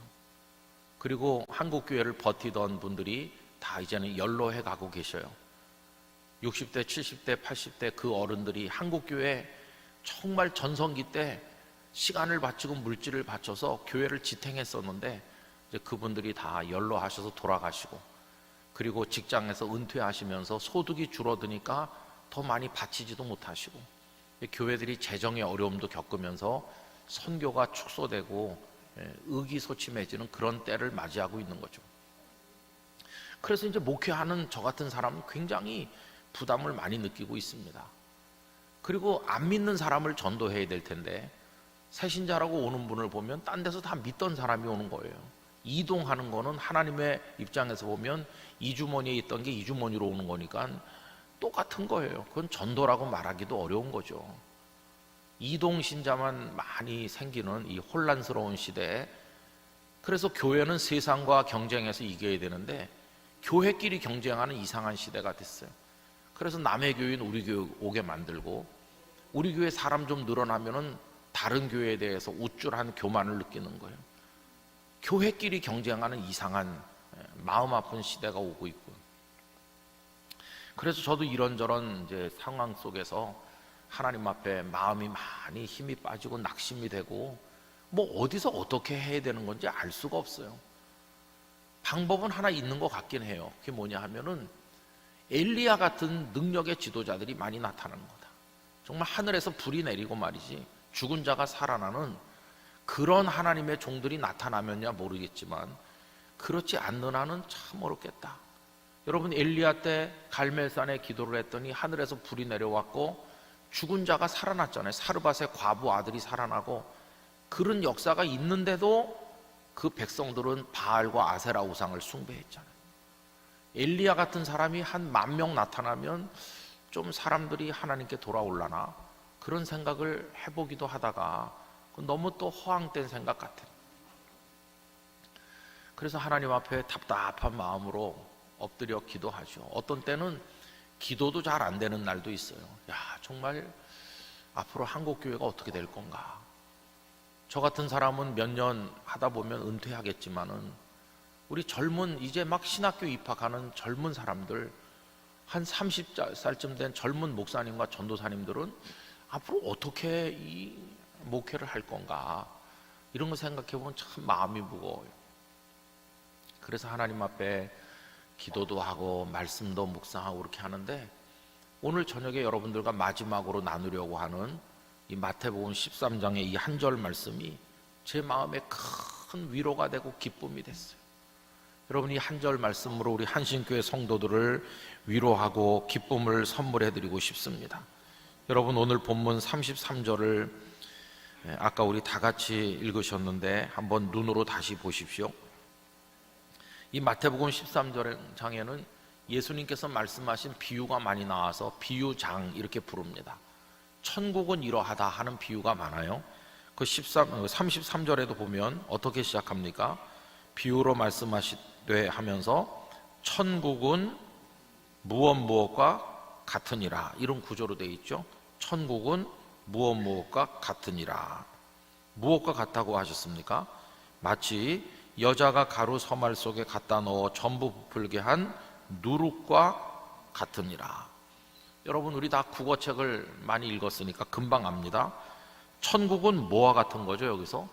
그리고 한국교회를 버티던 분들이 다 이제는 연로해 가고 계셔요. 60대, 70대, 80대 그 어른들이 한국교회 정말 전성기 때 시간을 바치고 물질을 바쳐서 교회를 지탱했었는데 이제 그분들이 다 연로하셔서 돌아가시고 그리고 직장에서 은퇴하시면서 소득이 줄어드니까 더 많이 바치지도 못하시고 교회들이 재정의 어려움도 겪으면서 선교가 축소되고 의기소침해지는 그런 때를 맞이하고 있는 거죠. 그래서 이제 목회하는 저 같은 사람은 굉장히 부담을 많이 느끼고 있습니다. 그리고 안 믿는 사람을 전도해야 될 텐데 새신자라고 오는 분을 보면 딴 데서 다 믿던 사람이 오는 거예요. 이동하는 거는 하나님의 입장에서 보면 이주머니에 있던 게 이주머니로 오는 거니까 똑같은 거예요. 그건 전도라고 말하기도 어려운 거죠. 이동신자만 많이 생기는 이 혼란스러운 시대에 그래서 교회는 세상과 경쟁해서 이겨야 되는데 교회끼리 경쟁하는 이상한 시대가 됐어요. 그래서 남의 교회는 우리 교회 오게 만들고, 우리 교회 사람 좀 늘어나면은 다른 교회에 대해서 우쭐한 교만을 느끼는 거예요. 교회끼리 경쟁하는 이상한 마음 아픈 시대가 오고 있고, 그래서 저도 이런저런 이제 상황 속에서 하나님 앞에 마음이 많이 힘이 빠지고 낙심이 되고, 뭐 어디서 어떻게 해야 되는 건지 알 수가 없어요. 방법은 하나 있는 것 같긴 해요. 그게 뭐냐 하면은 엘리야 같은 능력의 지도자들이 많이 나타나는 거다. 정말 하늘에서 불이 내리고 말이지 죽은 자가 살아나는 그런 하나님의 종들이 나타나면야 모르겠지만, 그렇지 않는 한은 참 어렵겠다. 여러분, 엘리야 때 갈멜산에 기도를 했더니 하늘에서 불이 내려왔고 죽은 자가 살아났잖아요. 사르밧의 과부 아들이 살아나고, 그런 역사가 있는데도 그 백성들은 바알과 아세라 우상을 숭배했잖아요. 엘리야 같은 사람이 한 10,000명 나타나면 좀 사람들이 하나님께 돌아올라나 그런 생각을 해보기도 하다가 너무 또 허황된 생각 같아요. 그래서 하나님 앞에 답답한 마음으로 엎드려 기도하죠. 어떤 때는 기도도 잘 안 되는 날도 있어요. 야, 정말 앞으로 한국 교회가 어떻게 될 건가. 저 같은 사람은 몇 년 하다 보면 은퇴하겠지만은 우리 젊은 이제 막 신학교 입학하는 젊은 사람들, 한 30살쯤 된 젊은 목사님과 전도사님들은 앞으로 어떻게 이 목회를 할 건가, 이런 거 생각해 보면 참 마음이 무거워요. 그래서 하나님 앞에 기도도 하고 말씀도 묵상하고 그렇게 하는데, 오늘 저녁에 여러분들과 마지막으로 나누려고 하는 이 마태복음 13장의 이 한 절 말씀이 제 마음에 큰 위로가 되고 기쁨이 됐어요. 여러분, 이 한 절 말씀으로 우리 한신교회 성도들을 위로하고 기쁨을 선물해 드리고 싶습니다. 여러분, 오늘 본문 33절을 아까 우리 다 같이 읽으셨는데 한번 눈으로 다시 보십시오. 이 마태복음 13장에는 예수님께서 말씀하신 비유가 많이 나와서 비유장 이렇게 부릅니다. 천국은 이러하다 하는 비유가 많아요. 그 33절에도 보면 어떻게 시작합니까? 비유로 말씀하시되 하면서 천국은 무엇과 같으니라, 이런 구조로 되어 있죠. 천국은 무엇과 같으니라. 무엇과 같다고 하셨습니까? 마치 여자가 가루 서말 속에 갖다 넣어 전부 부풀게 한 누룩과 같으니라. 여러분, 우리 다 국어책을 많이 읽었으니까 금방 압니다. 천국은 뭐와 같은 거죠? 여기서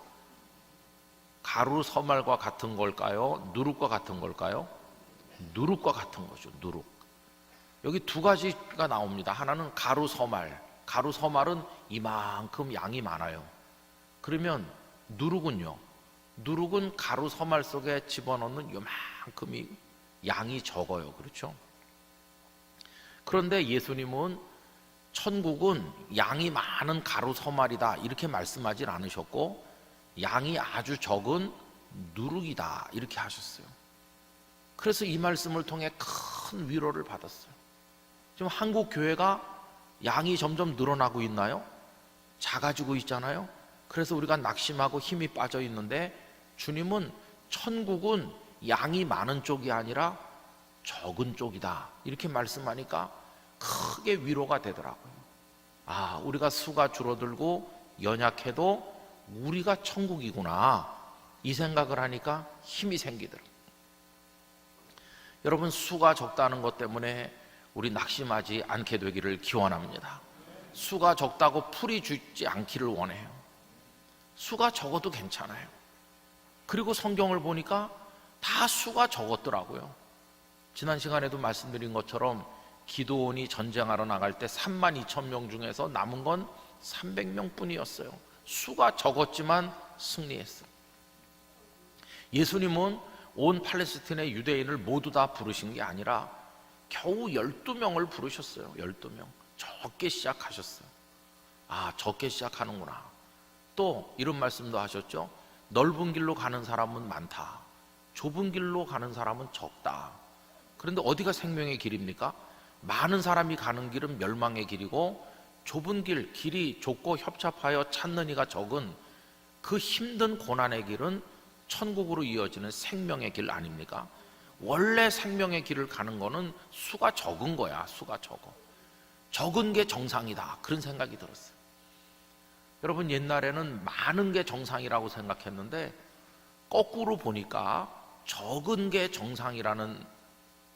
가루 서말과 같은 걸까요? 누룩과 같은 걸까요? 누룩과 같은 거죠. 누룩. 여기 두 가지가 나옵니다. 하나는 가루 서말. 가루 서말은 이만큼 양이 많아요. 그러면 누룩은요? 누룩은 가루 서말 속에 집어넣는 요만큼이 양이 적어요. 그렇죠? 그런데 예수님은 천국은 양이 많은 가루 서말이다 이렇게 말씀하진 않으셨고, 양이 아주 적은 누룩이다 이렇게 하셨어요. 그래서 이 말씀을 통해 큰 위로를 받았어요. 지금 한국 교회가 양이 점점 늘어나고 있나요? 작아지고 있잖아요. 그래서 우리가 낙심하고 힘이 빠져 있는데, 주님은 천국은 양이 많은 쪽이 아니라 적은 쪽이다 이렇게 말씀하니까 크게 위로가 되더라고요. 아, 우리가 수가 줄어들고 연약해도 우리가 천국이구나, 이 생각을 하니까 힘이 생기더라고요. 여러분, 수가 적다는 것 때문에 우리 낙심하지 않게 되기를 기원합니다. 수가 적다고 풀이 죽지 않기를 원해요. 수가 적어도 괜찮아요. 그리고 성경을 보니까 다 수가 적었더라고요. 지난 시간에도 말씀드린 것처럼 기드온이 전쟁하러 나갈 때 32,000명 중에서 남은 건 300명 뿐이었어요. 수가 적었지만 승리했어요. 예수님은 온 팔레스틴의 유대인을 모두 다 부르신 게 아니라 겨우 12명을 부르셨어요. 12명. 적게 시작하셨어요. 아, 적게 시작하는구나. 또 이런 말씀도 하셨죠. 넓은 길로 가는 사람은 많다. 좁은 길로 가는 사람은 적다. 그런데 어디가 생명의 길입니까? 많은 사람이 가는 길은 멸망의 길이고, 좁은 길, 길이 좁고 협착하여 찾는 이가 적은 그 힘든 고난의 길은 천국으로 이어지는 생명의 길 아닙니까? 원래 생명의 길을 가는 거는 수가 적은 거야. 수가 적은 게 정상이다, 그런 생각이 들었어요. 여러분, 옛날에는 많은 게 정상이라고 생각했는데 거꾸로 보니까 적은 게 정상이라는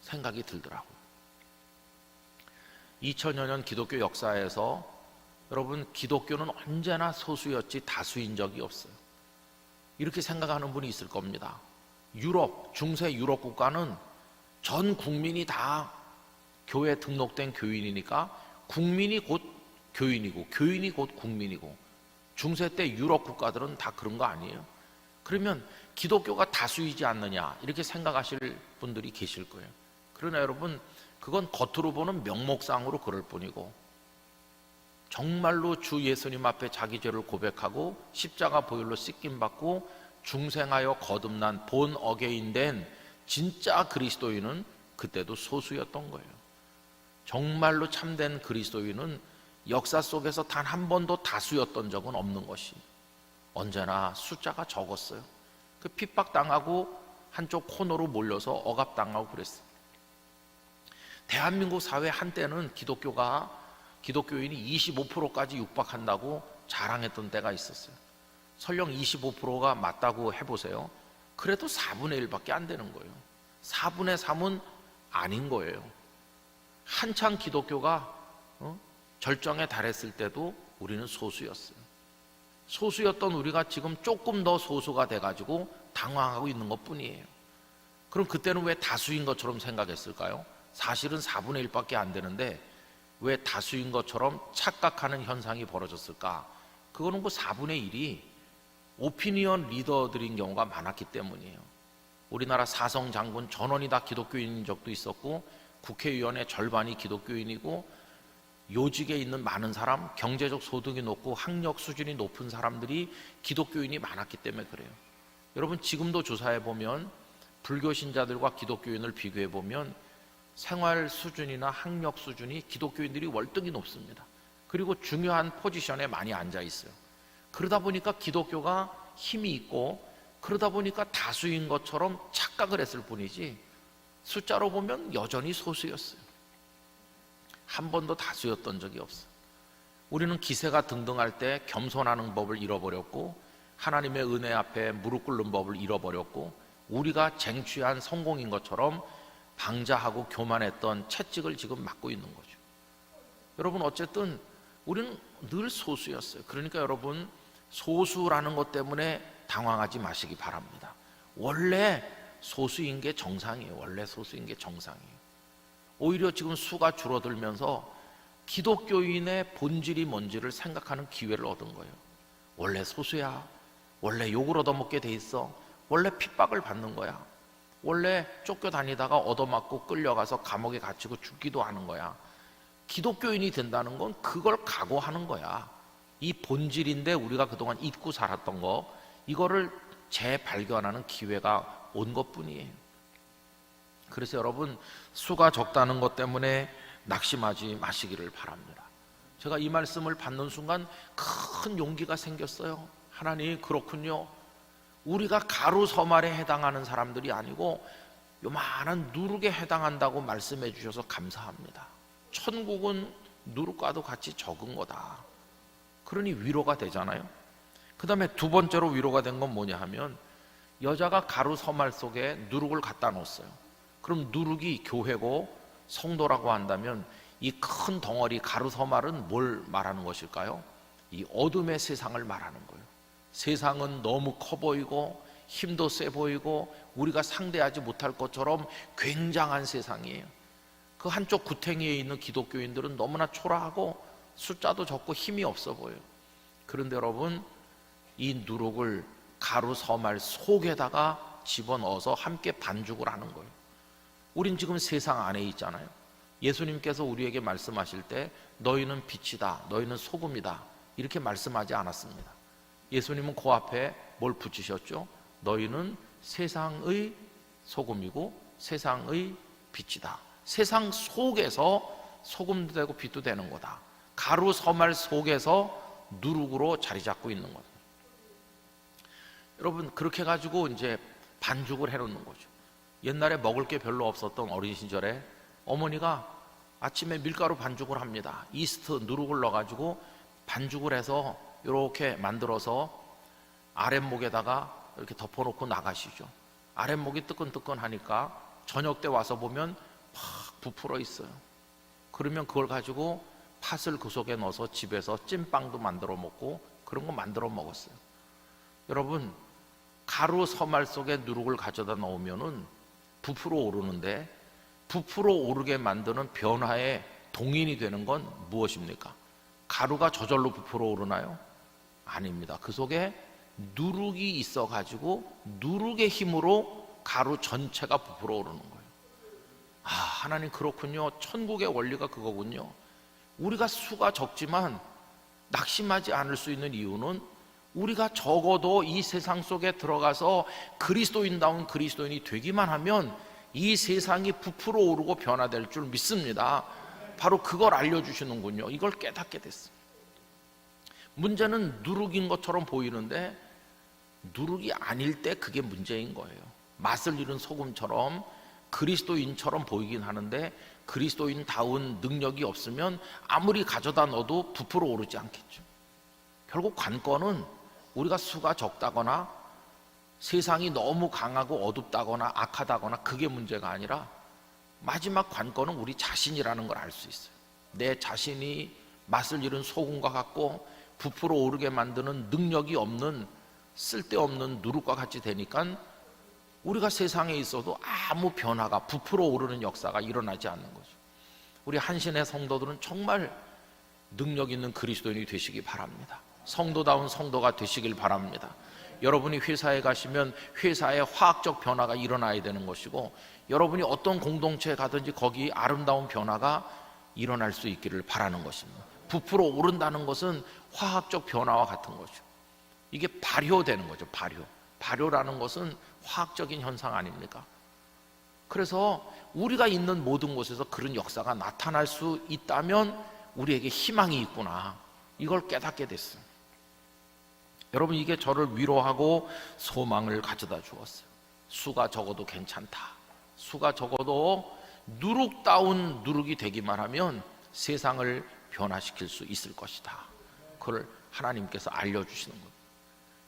생각이 들더라고요. 2000여 년 기독교 역사에서 여러분, 기독교는 언제나 소수였지 다수인 적이 없어요. 이렇게 생각하는 분이 있을 겁니다. 유럽, 중세 유럽 국가는 전 국민이 다 교회에 등록된 교인이니까 국민이 곧 교인이고 교인이 곧 국민이고, 중세 때 유럽 국가들은 다 그런 거 아니에요? 그러면 기독교가 다수이지 않느냐, 이렇게 생각하실 분들이 계실 거예요. 그러나 여러분, 그건 겉으로 보는 명목상으로 그럴 뿐이고, 정말로 주 예수님 앞에 자기 죄를 고백하고 십자가 보혈로 씻김받고 중생하여 거듭난 본 어게인된 진짜 그리스도인은 그때도 소수였던 거예요. 정말로 참된 그리스도인은 역사 속에서 단 한 번도 다수였던 적은 없는 것이, 언제나 숫자가 적었어요. 그 핍박당하고 한쪽 코너로 몰려서 억압당하고 그랬어요. 대한민국 사회 한때는 기독교인이 25%까지 육박한다고 자랑했던 때가 있었어요. 설령 25%가 맞다고 해보세요. 그래도 4분의 1밖에 안 되는 거예요. 4분의 3은 아닌 거예요. 한창 기독교가 절정에 달했을 때도 우리는 소수였어요. 소수였던 우리가 지금 조금 더 소수가 돼가지고 당황하고 있는 것 뿐이에요. 그럼 그때는 왜 다수인 것처럼 생각했을까요? 사실은 4분의 1밖에 안 되는데 왜 다수인 것처럼 착각하는 현상이 벌어졌을까? 그거는 그 4분의 1이 오피니언 리더들인 경우가 많았기 때문이에요. 우리나라 사성 장군 전원이 다 기독교인인 적도 있었고, 국회의원의 절반이 기독교인이고, 요직에 있는 많은 사람, 경제적 소득이 높고 학력 수준이 높은 사람들이 기독교인이 많았기 때문에 그래요. 여러분, 지금도 조사해 보면 불교 신자들과 기독교인을 비교해 보면 생활 수준이나 학력 수준이 기독교인들이 월등히 높습니다. 그리고 중요한 포지션에 많이 앉아 있어요. 그러다 보니까 기독교가 힘이 있고, 그러다 보니까 다수인 것처럼 착각을 했을 뿐이지 숫자로 보면 여전히 소수였어요. 한 번도 다수였던 적이 없어요. 우리는 기세가 등등할 때 겸손하는 법을 잃어버렸고, 하나님의 은혜 앞에 무릎 꿇는 법을 잃어버렸고, 우리가 쟁취한 성공인 것처럼 방자하고 교만했던 채찍을 지금 맞고 있는 거죠. 여러분, 어쨌든 우리는 늘 소수였어요. 그러니까 여러분, 소수라는 것 때문에 당황하지 마시기 바랍니다. 원래 소수인 게 정상이에요. 원래 소수인 게 정상이에요. 오히려 지금 수가 줄어들면서 기독교인의 본질이 뭔지를 생각하는 기회를 얻은 거예요. 원래 소수야. 원래 욕을 얻어먹게 돼 있어. 원래 핍박을 받는 거야. 원래 쫓겨다니다가 얻어맞고 끌려가서 감옥에 갇히고 죽기도 하는 거야. 기독교인이 된다는 건 그걸 각오하는 거야. 이 본질인데 우리가 그동안 잊고 살았던 거, 이거를 재발견하는 기회가 온 것뿐이에요. 그래서 여러분, 수가 적다는 것 때문에 낙심하지 마시기를 바랍니다. 제가 이 말씀을 받는 순간 큰 용기가 생겼어요. 하나님, 그렇군요. 우리가 가루 서말에 해당하는 사람들이 아니고 요만한 누룩에 해당한다고 말씀해 주셔서 감사합니다. 천국은 누룩과도 같이 적은 거다. 그러니 위로가 되잖아요. 그 다음에 두 번째로 위로가 된 건 뭐냐 하면, 여자가 가루 서말 속에 누룩을 갖다 놓았어요. 그럼 누룩이 교회고 성도라고 한다면 이 큰 덩어리 가루 서말은 뭘 말하는 것일까요? 이 어둠의 세상을 말하는 거예요. 세상은 너무 커 보이고 힘도 세 보이고 우리가 상대하지 못할 것처럼 굉장한 세상이에요. 그 한쪽 구탱이에 있는 기독교인들은 너무나 초라하고 숫자도 적고 힘이 없어 보여요. 그런데 여러분, 이 누룩을 가루 서말 속에다가 집어넣어서 함께 반죽을 하는 거예요. 우린 지금 세상 안에 있잖아요. 예수님께서 우리에게 말씀하실 때 너희는 빛이다, 너희는 소금이다, 이렇게 말씀하지 않았습니다. 예수님은 그 앞에 뭘 붙이셨죠? 너희는 세상의 소금이고 세상의 빛이다. 세상 속에서 소금도 되고 빛도 되는 거다. 가루 서말 속에서 누룩으로 자리 잡고 있는 거다. 여러분 그렇게 가지고 이제 반죽을 해놓는 거죠. 옛날에 먹을 게 별로 없었던 어린 시절에 어머니가 아침에 밀가루 반죽을 합니다. 이스트 누룩을 넣어가지고 반죽을 해서 이렇게 만들어서 아랫목에다가 이렇게 덮어놓고 나가시죠. 아랫목이 뜨끈뜨끈하니까 저녁 때 와서 보면 막 부풀어 있어요. 그러면 그걸 가지고 팥을 그 속에 넣어서 집에서 찐빵도 만들어 먹고 그런 거 만들어 먹었어요. 여러분 가루 서말 속에 누룩을 가져다 넣으면은 부풀어 오르는데, 부풀어 오르게 만드는 변화의 동인이 되는 건 무엇입니까? 가루가 저절로 부풀어 오르나요? 아닙니다. 그 속에 누룩이 있어 가지고 누룩의 힘으로 가루 전체가 부풀어 오르는 거예요. 아, 하나님 그렇군요. 천국의 원리가 그거군요. 우리가 수가 적지만 낙심하지 않을 수 있는 이유는 우리가 적어도 이 세상 속에 들어가서 그리스도인다운 그리스도인이 되기만 하면 이 세상이 부풀어 오르고 변화될 줄 믿습니다. 바로 그걸 알려주시는군요. 이걸 깨닫게 됐습니다. 문제는 누룩인 것처럼 보이는데 누룩이 아닐 때 그게 문제인 거예요. 맛을 잃은 소금처럼 그리스도인처럼 보이긴 하는데 그리스도인다운 능력이 없으면 아무리 가져다 넣어도 부풀어 오르지 않겠죠. 결국 관건은 우리가 수가 적다거나 세상이 너무 강하고 어둡다거나 악하다거나 그게 문제가 아니라 마지막 관건은 우리 자신이라는 걸 알 수 있어요. 내 자신이 맛을 잃은 소금과 같고 부풀어 오르게 만드는 능력이 없는 쓸데없는 누룩과 같이 되니까 우리가 세상에 있어도 아무 변화가, 부풀어 오르는 역사가 일어나지 않는 거죠. 우리 한신의 성도들은 정말 능력 있는 그리스도인이 되시기 바랍니다. 성도다운 성도가 되시길 바랍니다. 여러분이 회사에 가시면 회사에 화학적 변화가 일어나야 되는 것이고, 여러분이 어떤 공동체에 가든지 거기 아름다운 변화가 일어날 수 있기를 바라는 것입니다. 부풀어 오른다는 것은 화학적 변화와 같은 거죠. 이게 발효되는 거죠. 발효라는 것은 화학적인 현상 아닙니까? 그래서 우리가 있는 모든 곳에서 그런 역사가 나타날 수 있다면 우리에게 희망이 있구나, 이걸 깨닫게 됐어요. 여러분, 이게 저를 위로하고 소망을 가져다 주었어요. 수가 적어도 괜찮다. 수가 적어도 누룩다운 누룩이 되기만 하면 세상을 변화시킬 수 있을 것이다. 그걸 하나님께서 알려주시는 겁니다.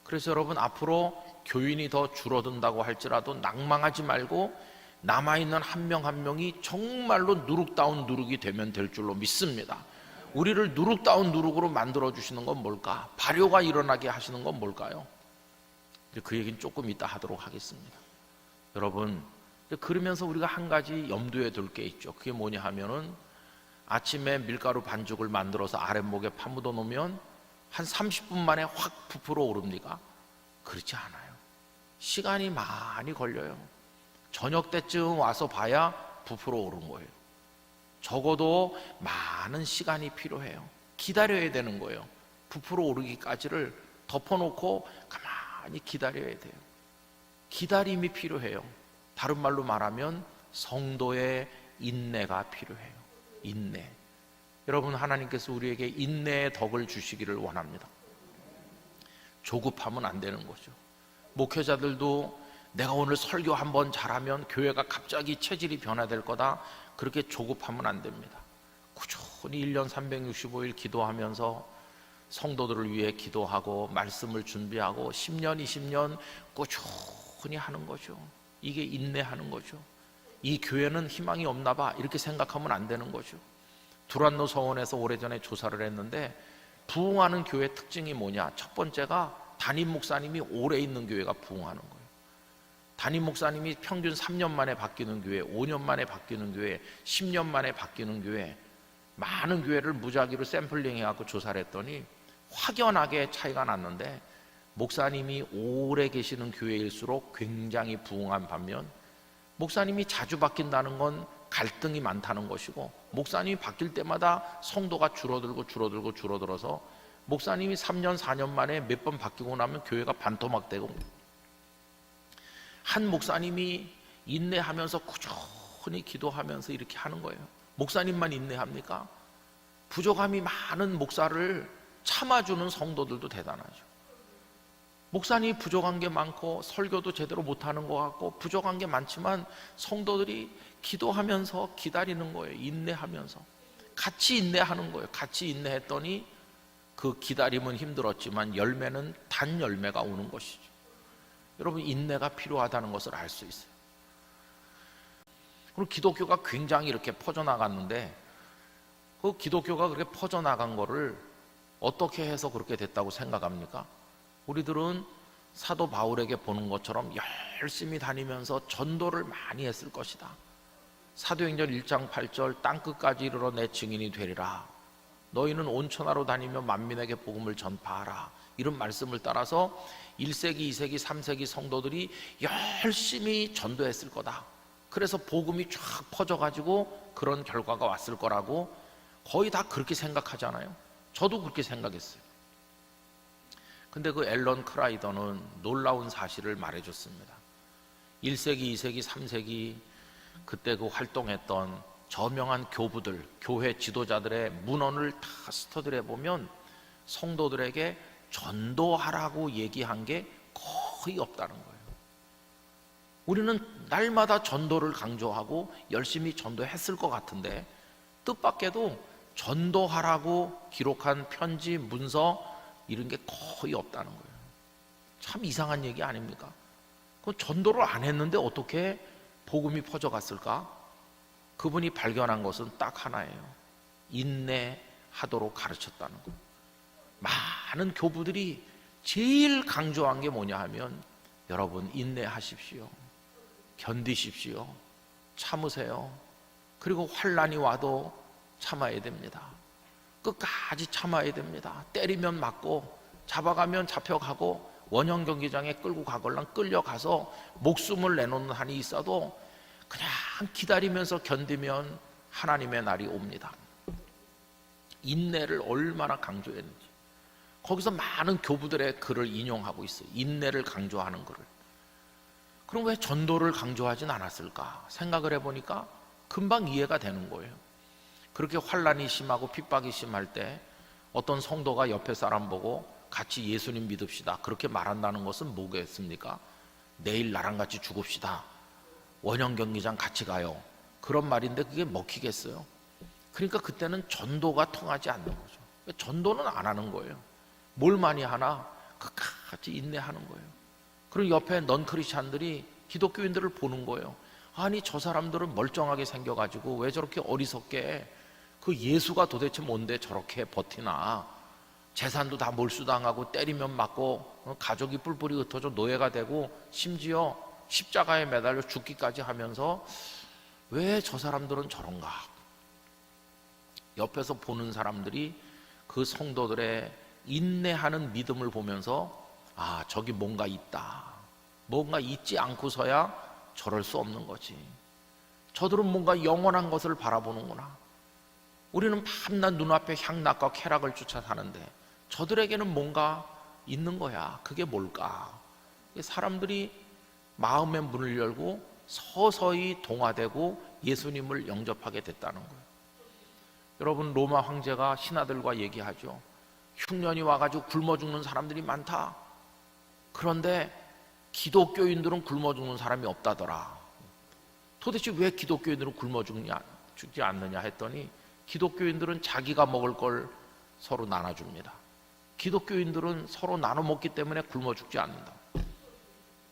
그래서 여러분, 앞으로 교인이 더 줄어든다고 할지라도 낭망하지 말고 남아있는 한 명 한 명이 정말로 누룩다운 누룩이 되면 될 줄로 믿습니다. 우리를 누룩다운 누룩으로 만들어주시는 건 뭘까? 발효가 일어나게 하시는 건 뭘까요? 그 얘기는 조금 이따 하도록 하겠습니다. 여러분, 그러면서 우리가 한 가지 염두에 둘 게 있죠. 그게 뭐냐 하면은 아침에 밀가루 반죽을 만들어서 아랫목에 파묻어 놓으면 한 30분 만에 확 부풀어 오릅니까? 그렇지 않아요. 시간이 많이 걸려요. 저녁 때쯤 와서 봐야 부풀어 오른 거예요. 적어도 많은 시간이 필요해요. 기다려야 되는 거예요. 부풀어 오르기까지를 덮어놓고 가만히 기다려야 돼요. 기다림이 필요해요. 다른 말로 말하면 성도의 인내가 필요해요. 인내. 여러분, 하나님께서 우리에게 인내의 덕을 주시기를 원합니다. 조급하면 안 되는 거죠. 목회자들도 내가 오늘 설교 한번 잘하면 교회가 갑자기 체질이 변화될 거다, 그렇게 조급하면 안 됩니다. 꾸준히 1년 365일 기도하면서 성도들을 위해 기도하고 말씀을 준비하고 10년 20년 꾸준히 하는 거죠. 이게 인내하는 거죠. 이 교회는 희망이 없나 봐, 이렇게 생각하면 안 되는 거죠. 두란노 서원에서 오래전에 조사를 했는데 부흥하는 교회 특징이 뭐냐? 첫 번째가 담임 목사님이 오래 있는 교회가 부흥하는 거예요. 담임 목사님이 평균 3년 만에 바뀌는 교회, 5년 만에 바뀌는 교회, 10년 만에 바뀌는 교회, 많은 교회를 무작위로 샘플링 해갖고 조사를 했더니 확연하게 차이가 났는데, 목사님이 오래 계시는 교회일수록 굉장히 부흥한 반면, 목사님이 자주 바뀐다는 건 갈등이 많다는 것이고, 목사님이 바뀔 때마다 성도가 줄어들어서 목사님이 3년 4년 만에 몇 번 바뀌고 나면 교회가 반토막되고, 한 목사님이 인내하면서 꾸준히 기도하면서 이렇게 하는 거예요. 목사님만 인내합니까? 부족함이 많은 목사를 참아주는 성도들도 대단하죠. 목사님이 부족한 게 많고 설교도 제대로 못하는 것 같고 부족한 게 많지만 성도들이 기도하면서 기다리는 거예요. 인내하면서 같이 인내하는 거예요. 같이 인내했더니 그 기다림은 힘들었지만 열매는 단 열매가 오는 것이죠. 여러분, 인내가 필요하다는 것을 알 수 있어요. 그리고 기독교가 굉장히 이렇게 퍼져나갔는데 그 기독교가 그렇게 퍼져나간 거를 어떻게 해서 그렇게 됐다고 생각합니까? 우리들은 사도 바울에게 보는 것처럼 열심히 다니면서 전도를 많이 했을 것이다. 사도행전 1장 8절 땅끝까지 이르러 내 증인이 되리라. 너희는 온 천하로 다니며 만민에게 복음을 전파하라. 이런 말씀을 따라서 1세기, 2세기, 3세기 성도들이 열심히 전도했을 거다. 그래서 복음이 쫙 퍼져가지고 그런 결과가 왔을 거라고 거의 다 그렇게 생각하잖아요. 저도 그렇게 생각했어요. 근데 그 앨런 크라이더는 놀라운 사실을 말해줬습니다. 1세기, 2세기, 3세기 그때 그 활동했던 저명한 교부들, 교회 지도자들의 문헌을 다 스터디를 해보면 성도들에게 전도하라고 얘기한 게 거의 없다는 거예요. 우리는 날마다 전도를 강조하고 열심히 전도했을 것 같은데 뜻밖에도 전도하라고 기록한 편지, 문서 이런 게 거의 없다는 거예요. 참 이상한 얘기 아닙니까? 그 전도를 안 했는데 어떻게 복음이 퍼져갔을까? 그분이 발견한 것은 딱 하나예요. 인내하도록 가르쳤다는 거예요. 많은 교부들이 제일 강조한 게 뭐냐 하면 여러분 인내하십시오. 견디십시오. 참으세요. 그리고 환난이 와도 참아야 됩니다. 끝까지 참아야 됩니다. 때리면 맞고 잡아가면 잡혀가고 원형 경기장에 끌고 가걸랑 끌려가서 목숨을 내놓는 한이 있어도 그냥 기다리면서 견디면 하나님의 날이 옵니다. 인내를 얼마나 강조했는지 거기서 많은 교부들의 글을 인용하고 있어요. 인내를 강조하는 글을. 그럼 왜 전도를 강조하진 않았을까 생각을 해보니까 금방 이해가 되는 거예요. 그렇게 환난이 심하고 핍박이 심할 때 어떤 성도가 옆에 사람 보고 같이 예수님 믿읍시다 그렇게 말한다는 것은 뭐겠습니까? 내일 나랑 같이 죽읍시다. 원형 경기장 같이 가요. 그런 말인데 그게 먹히겠어요? 그러니까 그때는 전도가 통하지 않는 거죠. 전도는 안 하는 거예요. 뭘 많이 하나? 끝까지 인내하는 거예요. 그리고 옆에 넌 크리스찬들이 기독교인들을 보는 거예요. 아니 저 사람들은 멀쩡하게 생겨가지고 왜 저렇게 어리석게 그 예수가 도대체 뭔데 저렇게 버티나. 재산도 다 몰수당하고 때리면 맞고 가족이 뿔뿔이 흩어져 노예가 되고 심지어 십자가에 매달려 죽기까지 하면서 왜 저 사람들은 저런가. 옆에서 보는 사람들이 그 성도들의 인내하는 믿음을 보면서 아 저기 뭔가 있다. 뭔가 있지 않고서야 저럴 수 없는 거지. 저들은 뭔가 영원한 것을 바라보는구나. 우리는 밤낮 눈앞에 향락과 쾌락을 쫓아 사는데 저들에게는 뭔가 있는 거야. 그게 뭘까? 사람들이 마음의 문을 열고 서서히 동화되고 예수님을 영접하게 됐다는 거예요. 여러분 로마 황제가 신하들과 얘기하죠. 흉년이 와가지고 굶어 죽는 사람들이 많다. 그런데 기독교인들은 굶어 죽는 사람이 없다더라. 도대체 왜 기독교인들은 굶어 죽지 않느냐 했더니 기독교인들은 자기가 먹을 걸 서로 나눠줍니다. 기독교인들은 서로 나눠 먹기 때문에 굶어 죽지 않는다.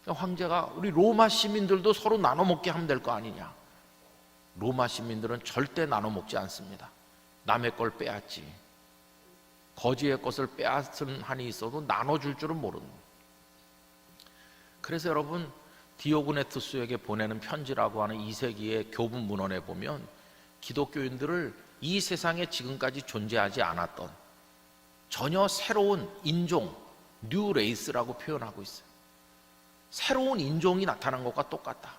황제가 우리 로마 시민들도 서로 나눠 먹게 하면 될 거 아니냐. 로마 시민들은 절대 나눠 먹지 않습니다. 남의 걸 빼앗지. 거지의 것을 빼앗은 한이 있어도 나눠줄 줄은 모르는 거예요. 그래서 여러분 디오그네투스에게 보내는 편지라고 하는 2세기의 교분 문헌에 보면 기독교인들을 이 세상에 지금까지 존재하지 않았던 전혀 새로운 인종, 뉴 레이스라고 표현하고 있어요. 새로운 인종이 나타난 것과 똑같다.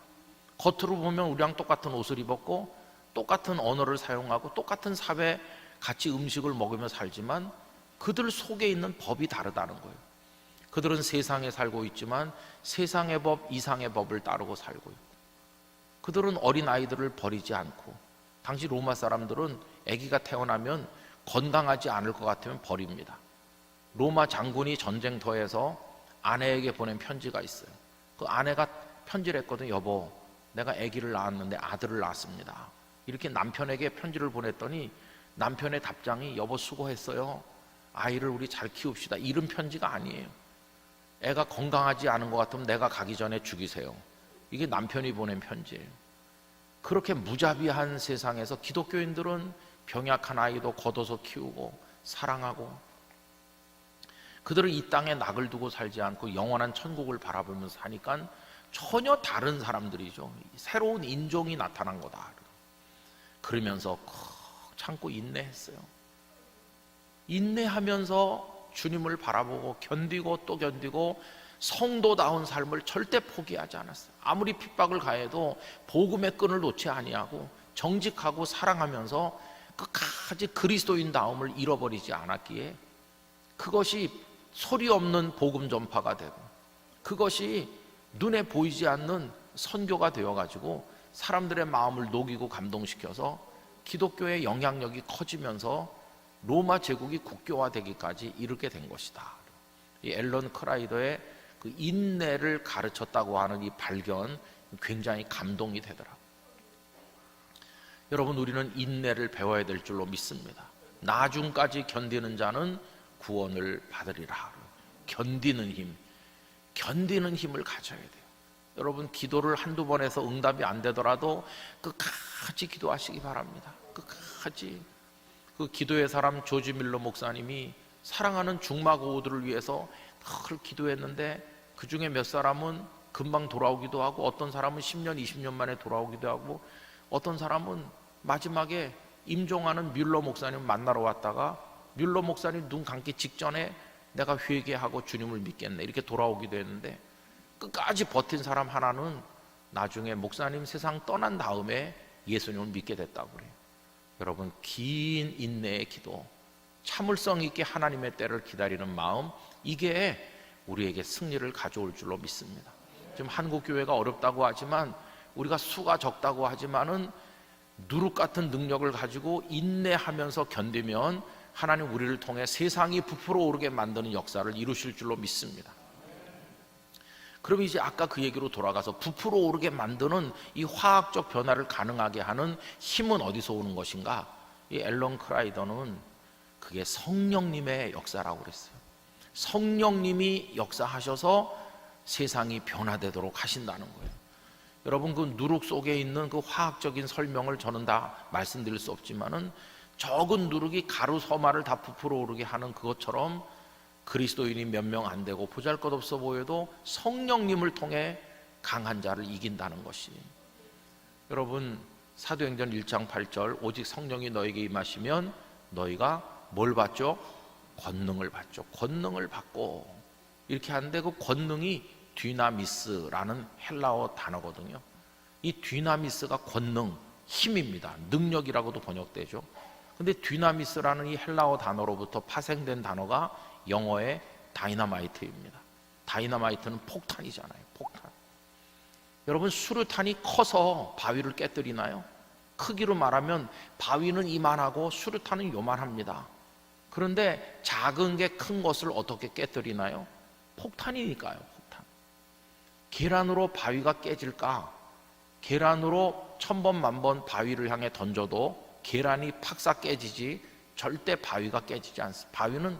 겉으로 보면 우리랑 똑같은 옷을 입었고 똑같은 언어를 사용하고 똑같은 사회 같이 음식을 먹으며 살지만 그들 속에 있는 법이 다르다는 거예요. 그들은 세상에 살고 있지만 세상의 법 이상의 법을 따르고 살고 있고 그들은 어린아이들을 버리지 않고 당시 로마 사람들은 아기가 태어나면 건강하지 않을 것 같으면 버립니다. 로마 장군이 전쟁터에서 아내에게 보낸 편지가 있어요. 그 아내가 편지를 했거든요. 여보, 내가 아기를 낳았는데 아들을 낳았습니다. 이렇게 남편에게 편지를 보냈더니 남편의 답장이 여보 수고했어요. 아이를 우리 잘 키웁시다. 이런 편지가 아니에요. 애가 건강하지 않은 것 같으면 내가 가기 전에 죽이세요. 이게 남편이 보낸 편지예요. 그렇게 무자비한 세상에서 기독교인들은 병약한 아이도 걷어서 키우고 사랑하고, 그들은 이 땅에 낙을 두고 살지 않고 영원한 천국을 바라보면서 사니까 전혀 다른 사람들이죠. 새로운 인종이 나타난 거다. 그러면서 콕 참고 인내했어요. 인내하면서 주님을 바라보고 견디고 또 견디고 성도다운 삶을 절대 포기하지 않았어요. 아무리 핍박을 가해도 복음의 끈을 놓지 아니하고 정직하고 사랑하면서 끝까지 그리스도인다움을 잃어버리지 않았기에 그것이 소리 없는 복음 전파가 되고, 그것이 눈에 보이지 않는 선교가 되어가지고 사람들의 마음을 녹이고 감동시켜서 기독교의 영향력이 커지면서 로마 제국이 국교화되기까지 이르게 된 것이다. 이 앨런 크라이더의 그 인내를 가르쳤다고 하는 이 발견, 굉장히 감동이 되더라고요. 여러분, 우리는 인내를 배워야 될 줄로 믿습니다. 나중까지 견디는 자는 구원을 받으리라. 견디는 힘, 견디는 힘을 가져야 돼요. 여러분, 기도를 한두 번 해서 응답이 안 되더라도 끝까지 기도하시기 바랍니다. 끝까지. 그 기도의 사람 조지 밀러 목사님이 사랑하는 중마고우들을 위해서 늘 기도했는데 그 중에 몇 사람은 금방 돌아오기도 하고, 어떤 사람은 10년, 20년 만에 돌아오기도 하고, 어떤 사람은 마지막에 임종하는 뮬러 목사님 만나러 왔다가 뮬러 목사님 눈 감기 직전에 내가 회개하고 주님을 믿겠네 이렇게 돌아오기도 했는데, 끝까지 버틴 사람 하나는 나중에 목사님 세상 떠난 다음에 예수님을 믿게 됐다고 그래요. 여러분, 긴 인내의 기도, 참을성 있게 하나님의 때를 기다리는 마음, 이게 우리에게 승리를 가져올 줄로 믿습니다. 지금 한국 교회가 어렵다고 하지만, 우리가 수가 적다고 하지만은 누룩 같은 능력을 가지고 인내하면서 견디면 하나님 우리를 통해 세상이 부풀어 오르게 만드는 역사를 이루실 줄로 믿습니다. 그럼 이제 아까 그 얘기로 돌아가서 부풀어 오르게 만드는 이 화학적 변화를 가능하게 하는 힘은 어디서 오는 것인가? 이 앨런 크라이더는 그게 성령님의 역사라고 그랬어요. 성령님이 역사하셔서 세상이 변화되도록 하신다는 거예요. 여러분, 그 누룩 속에 있는 그 화학적인 설명을 저는 다 말씀드릴 수 없지만은, 적은 누룩이 가루 서말을 다 부풀어 오르게 하는 그것처럼 그리스도인이 몇 명 안 되고 보잘것없어 보여도 성령님을 통해 강한 자를 이긴다는 것이, 여러분, 사도행전 1장 8절 오직 성령이 너에게 임하시면 너희가 뭘 받죠? 권능을 받죠. 권능을 받고 이렇게 하는데, 그 권능이 뒤나미스라는 헬라어 단어거든요. 이 뒤나미스가 권능, 힘입니다. 능력이라고도 번역되죠. 근데 뒤나미스라는 이 헬라어 단어로부터 파생된 단어가 영어의 다이너마이트입니다. 다이너마이트는 폭탄이잖아요. 폭탄. 여러분, 수류탄이 커서 바위를 깨뜨리나요? 크기로 말하면 바위는 이만하고 수류탄은 요만합니다. 그런데 작은 게 큰 것을 어떻게 깨뜨리나요? 폭탄이니까요. 폭탄. 계란으로 바위가 깨질까? 계란으로 1000번 만번 바위를 향해 던져도 계란이 팍싹 깨지지 절대 바위가 깨지지 않습니다. 바위는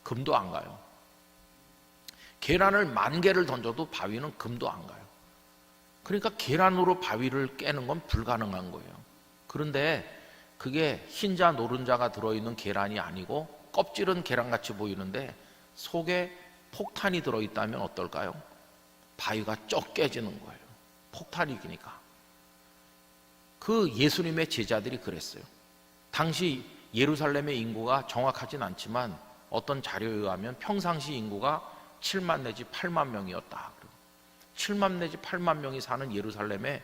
금도 안 가요. 계란을 10,000개를 던져도 바위는 금도 안 가요. 그러니까 계란으로 바위를 깨는 건 불가능한 거예요. 그런데 그게 흰자 노른자가 들어있는 계란이 아니고 껍질은 계란같이 보이는데 속에 폭탄이 들어있다면 어떨까요? 바위가 쩍 깨지는 거예요. 폭탄이니까. 그 예수님의 제자들이 그랬어요. 당시 예루살렘의 인구가 정확하진 않지만 어떤 자료에 의하면 평상시 인구가 7만 내지 8만 명이었다. 7만 내지 8만 명이 사는 예루살렘에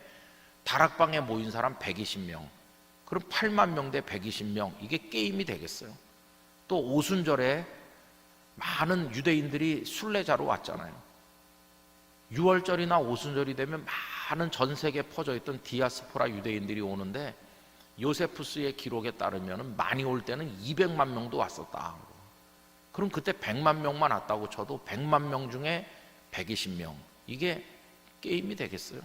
다락방에 모인 사람 120명. 그럼 8만 명 대 120명. 이게 게임이 되겠어요. 또 오순절에 많은 유대인들이 순례자로 왔잖아요. 6월절이나 오순절이 되면 많은 전 세계에 퍼져 있던 디아스포라 유대인들이 오는데, 요세푸스의 기록에 따르면 많이 올 때는 200만 명도 왔었다. 그럼 그때 100만 명만 왔다고 쳐도 100만 명 중에 120명, 이게 게임이 되겠어요?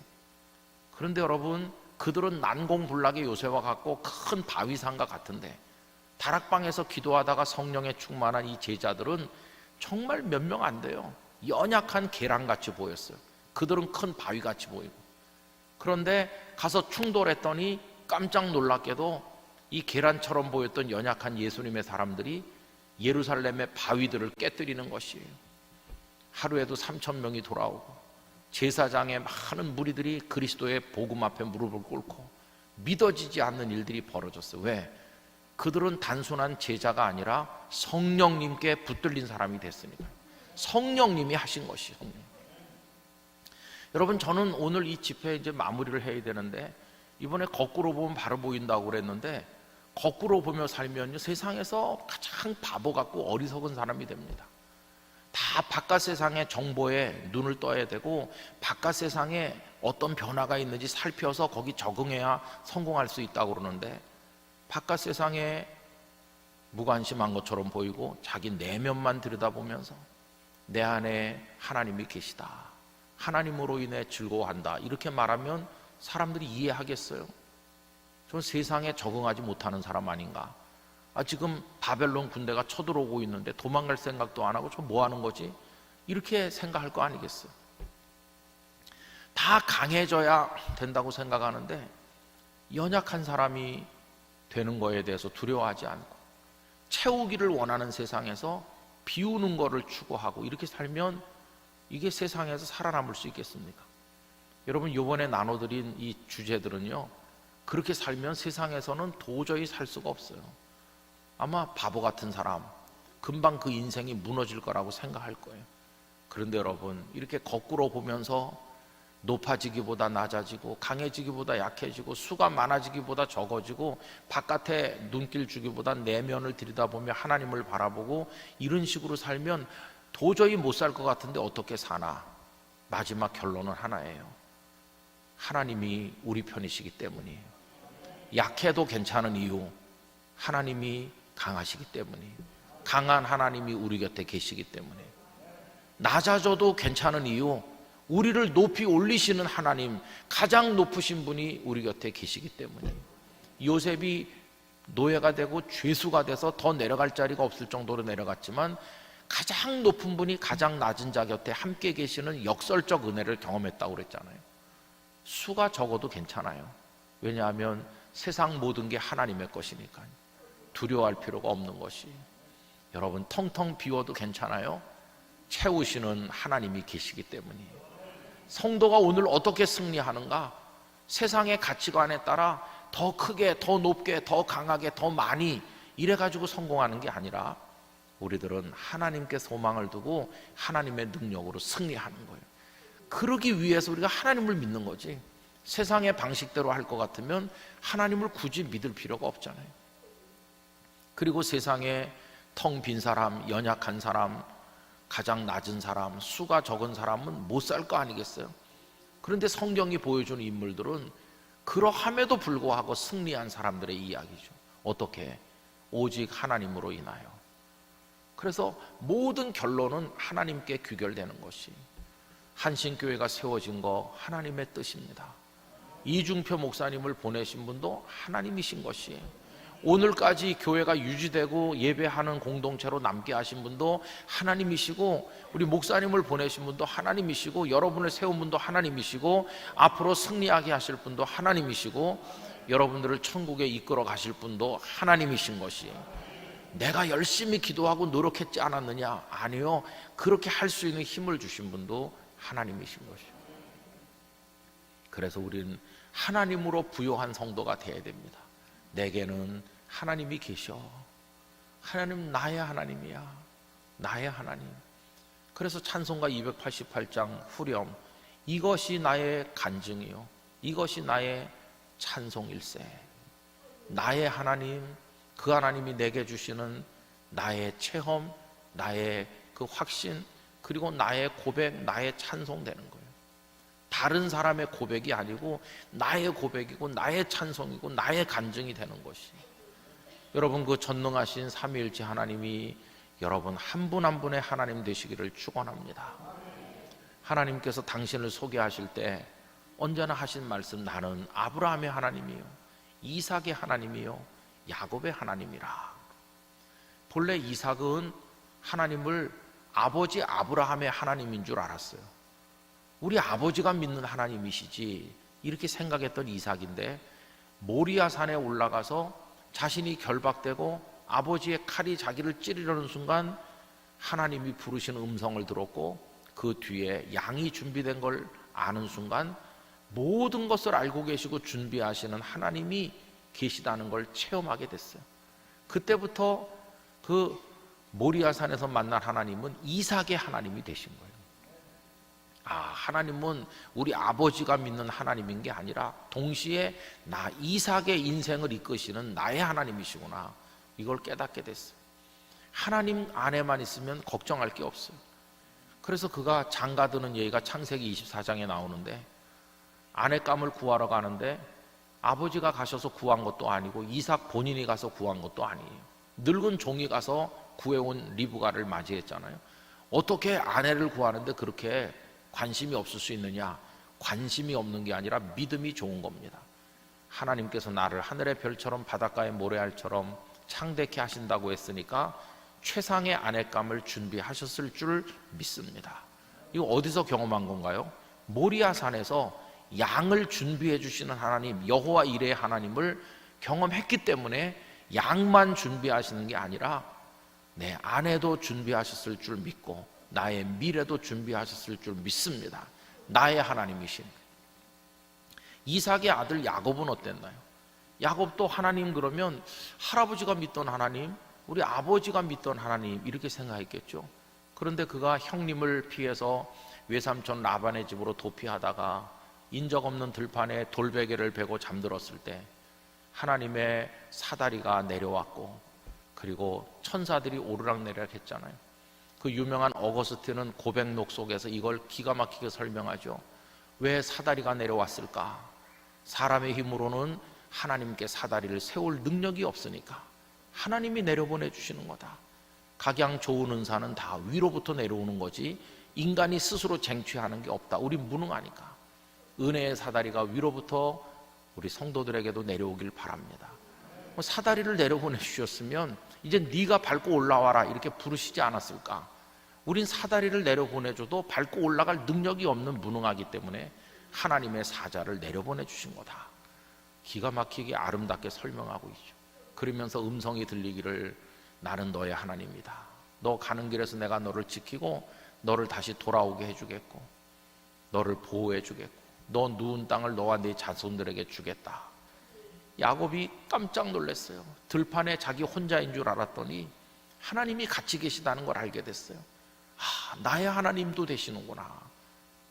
그런데 여러분, 그들은 난공불락의 요새와 같고 큰 바위산과 같은데, 다락방에서 기도하다가 성령에 충만한 이 제자들은 정말 몇 명 안 돼요. 연약한 계란같이 보였어요. 그들은 큰 바위같이 보이고. 그런데 가서 충돌했더니 깜짝 놀랍게도 이 계란처럼 보였던 연약한 예수님의 사람들이 예루살렘의 바위들을 깨뜨리는 것이에요. 하루에도 3,000명이 돌아오고, 제사장의 많은 무리들이 그리스도의 복음 앞에 무릎을 꿇고, 믿어지지 않는 일들이 벌어졌어요. 왜? 그들은 단순한 제자가 아니라 성령님께 붙들린 사람이 됐으니까. 성령님이 하신 것이. 여러분, 저는 오늘 이 집회 이제 마무리를 해야 되는데, 이번에 거꾸로 보면 바로 보인다고 그랬는데, 거꾸로 보며 살면요, 세상에서 가장 바보 같고 어리석은 사람이 됩니다. 다 바깥 세상의 정보에 눈을 떠야 되고, 바깥 세상에 어떤 변화가 있는지 살펴서 거기 적응해야 성공할 수 있다고 그러는데, 바깥 세상에 무관심한 것처럼 보이고 자기 내면만 들여다보면서 내 안에 하나님이 계시다, 하나님으로 인해 즐거워한다, 이렇게 말하면 사람들이 이해하겠어요? 전 세상에 적응하지 못하는 사람 아닌가? 지금 바벨론 군대가 쳐들어오고 있는데 도망갈 생각도 안 하고 저 뭐 하는 거지? 이렇게 생각할 거 아니겠어요? 다 강해져야 된다고 생각하는데, 연약한 사람이 되는 거에 대해서 두려워하지 않고, 채우기를 원하는 세상에서 비우는 거를 추구하고, 이렇게 살면 이게 세상에서 살아남을 수 있겠습니까? 여러분, 이번에 나눠드린 이 주제들은요, 그렇게 살면 세상에서는 도저히 살 수가 없어요. 아마 바보 같은 사람, 금방 그 인생이 무너질 거라고 생각할 거예요. 그런데 여러분, 이렇게 거꾸로 보면서 높아지기보다 낮아지고, 강해지기보다 약해지고, 수가 많아지기보다 적어지고, 바깥에 눈길 주기보다 내면을 들여다보며 하나님을 바라보고, 이런 식으로 살면 도저히 못 살 것 같은데 어떻게 사나? 마지막 결론은 하나예요. 하나님이 우리 편이시기 때문이에요. 약해도 괜찮은 이유, 하나님이 강하시기 때문이에요. 강한 하나님이 우리 곁에 계시기 때문이에요. 낮아져도 괜찮은 이유, 우리를 높이 올리시는 하나님, 가장 높으신 분이 우리 곁에 계시기 때문이에요. 요셉이 노예가 되고 죄수가 돼서 더 내려갈 자리가 없을 정도로 내려갔지만, 가장 높은 분이 가장 낮은 자 곁에 함께 계시는 역설적 은혜를 경험했다고 그랬잖아요. 수가 적어도 괜찮아요. 왜냐하면 세상 모든 게 하나님의 것이니까요. 두려워할 필요가 없는 것이. 여러분, 텅텅 비워도 괜찮아요. 채우시는 하나님이 계시기 때문이에요. 성도가 오늘 어떻게 승리하는가? 세상의 가치관에 따라 더 크게, 더 높게, 더 강하게, 더 많이 이래가지고 성공하는 게 아니라, 우리들은 하나님께 소망을 두고 하나님의 능력으로 승리하는 거예요. 그러기 위해서 우리가 하나님을 믿는 거지, 세상의 방식대로 할 것 같으면 하나님을 굳이 믿을 필요가 없잖아요. 그리고 세상에 텅 빈 사람, 연약한 사람, 가장 낮은 사람, 수가 적은 사람은 못 살 거 아니겠어요? 그런데 성경이 보여주는 인물들은 그러함에도 불구하고 승리한 사람들의 이야기죠. 어떻게? 오직 하나님으로 인하여. 그래서 모든 결론은 하나님께 귀결되는 것이, 한신교회가 세워진 거 하나님의 뜻입니다. 이중표 목사님을 보내신 분도 하나님이신 것이에요. 오늘까지 교회가 유지되고 예배하는 공동체로 남게 하신 분도 하나님이시고, 우리 목사님을 보내신 분도 하나님이시고, 여러분을 세운 분도 하나님이시고, 앞으로 승리하게 하실 분도 하나님이시고, 여러분들을 천국에 이끌어 가실 분도 하나님이신 것이에요. 내가 열심히 기도하고 노력했지 않았느냐? 아니요. 그렇게 할 수 있는 힘을 주신 분도 하나님이신 것이에요. 그래서 우리는 하나님으로 부요한 성도가 되어야 됩니다. 내게는 하나님이 계셔. 하나님, 나의 하나님이야. 나의 하나님. 그래서 찬송가 288장 후렴, 이것이 나의 간증이요, 이것이 나의 찬송일세. 나의 하나님, 그 하나님이 내게 주시는 나의 체험, 나의 그 확신, 그리고 나의 고백, 나의 찬송 되는 거예요. 다른 사람의 고백이 아니고 나의 고백이고 나의 찬송이고 나의 간증이 되는 것이. 여러분, 그 전능하신 삼위일체 하나님이 여러분 한 분 한 분의 하나님 되시기를 축원합니다. 하나님께서 당신을 소개하실 때 언제나 하신 말씀, 나는 아브라함의 하나님이요 이삭의 하나님이요 야곱의 하나님이라. 본래 이삭은 하나님을 아버지 아브라함의 하나님인 줄 알았어요. 우리 아버지가 믿는 하나님이시지 이렇게 생각했던 이삭인데, 모리아 산에 올라가서 자신이 결박되고 아버지의 칼이 자기를 찌르려는 순간 하나님이 부르시는 음성을 들었고, 그 뒤에 양이 준비된 걸 아는 순간 모든 것을 알고 계시고 준비하시는 하나님이 계시다는 걸 체험하게 됐어요. 그때부터 그 모리아 산에서 만난 하나님은 이삭의 하나님이 되신 거예요. 하나님은 우리 아버지가 믿는 하나님인 게 아니라 동시에 나 이삭의 인생을 이끄시는 나의 하나님이시구나, 이걸 깨닫게 됐어요. 하나님 안에만 있으면 걱정할 게 없어요. 그래서 그가 장가드는 얘기가 창세기 24장에 나오는데, 아내감을 구하러 가는데 아버지가 가셔서 구한 것도 아니고 이삭 본인이 가서 구한 것도 아니에요. 늙은 종이 가서 구해온 리브가를 맞이했잖아요. 어떻게 아내를 구하는데 그렇게 관심이 없을 수 있느냐? 관심이 없는 게 아니라 믿음이 좋은 겁니다. 하나님께서 나를 하늘의 별처럼 바닷가의 모래알처럼 창대케 하신다고 했으니까 최상의 아내감을 준비하셨을 줄 믿습니다. 이거 어디서 경험한 건가요? 모리아 산에서 양을 준비해 주시는 하나님, 여호와 이레의 하나님을 경험했기 때문에 양만 준비하시는 게 아니라 내 아내도 준비하셨을 줄 믿고 나의 미래도 준비하셨을 줄 믿습니다. 나의 하나님이신. 이삭의 아들 야곱은 어땠나요? 야곱도 하나님 그러면 할아버지가 믿던 하나님, 우리 아버지가 믿던 하나님 이렇게 생각했겠죠. 그런데 그가 형님을 피해서 외삼촌 라반의 집으로 도피하다가 인적 없는 들판에 돌베개를 베고 잠들었을 때 하나님의 사다리가 내려왔고, 그리고 천사들이 오르락내리락 했잖아요. 그 유명한 어거스틴은 고백록 속에서 이걸 기가 막히게 설명하죠. 왜 사다리가 내려왔을까? 사람의 힘으로는 하나님께 사다리를 세울 능력이 없으니까 하나님이 내려보내 주시는 거다. 각양 좋은 은사는 다 위로부터 내려오는 거지 인간이 스스로 쟁취하는 게 없다. 우리 무능하니까. 은혜의 사다리가 위로부터 우리 성도들에게도 내려오길 바랍니다. 사다리를 내려보내 주셨으면 이제 네가 밟고 올라와라 이렇게 부르시지 않았을까? 우린 사다리를 내려보내줘도 밟고 올라갈 능력이 없는 무능하기 때문에 하나님의 사자를 내려보내 주신 거다. 기가 막히게 아름답게 설명하고 있죠. 그러면서 음성이 들리기를, 나는 너의 하나님이다. 너 가는 길에서 내가 너를 지키고 너를 다시 돌아오게 해주겠고 너를 보호해 주겠고 너 누운 땅을 너와 네 자손들에게 주겠다. 야곱이 깜짝 놀랐어요. 들판에 자기 혼자인 줄 알았더니 하나님이 같이 계시다는 걸 알게 됐어요. 나의 하나님도 되시는구나.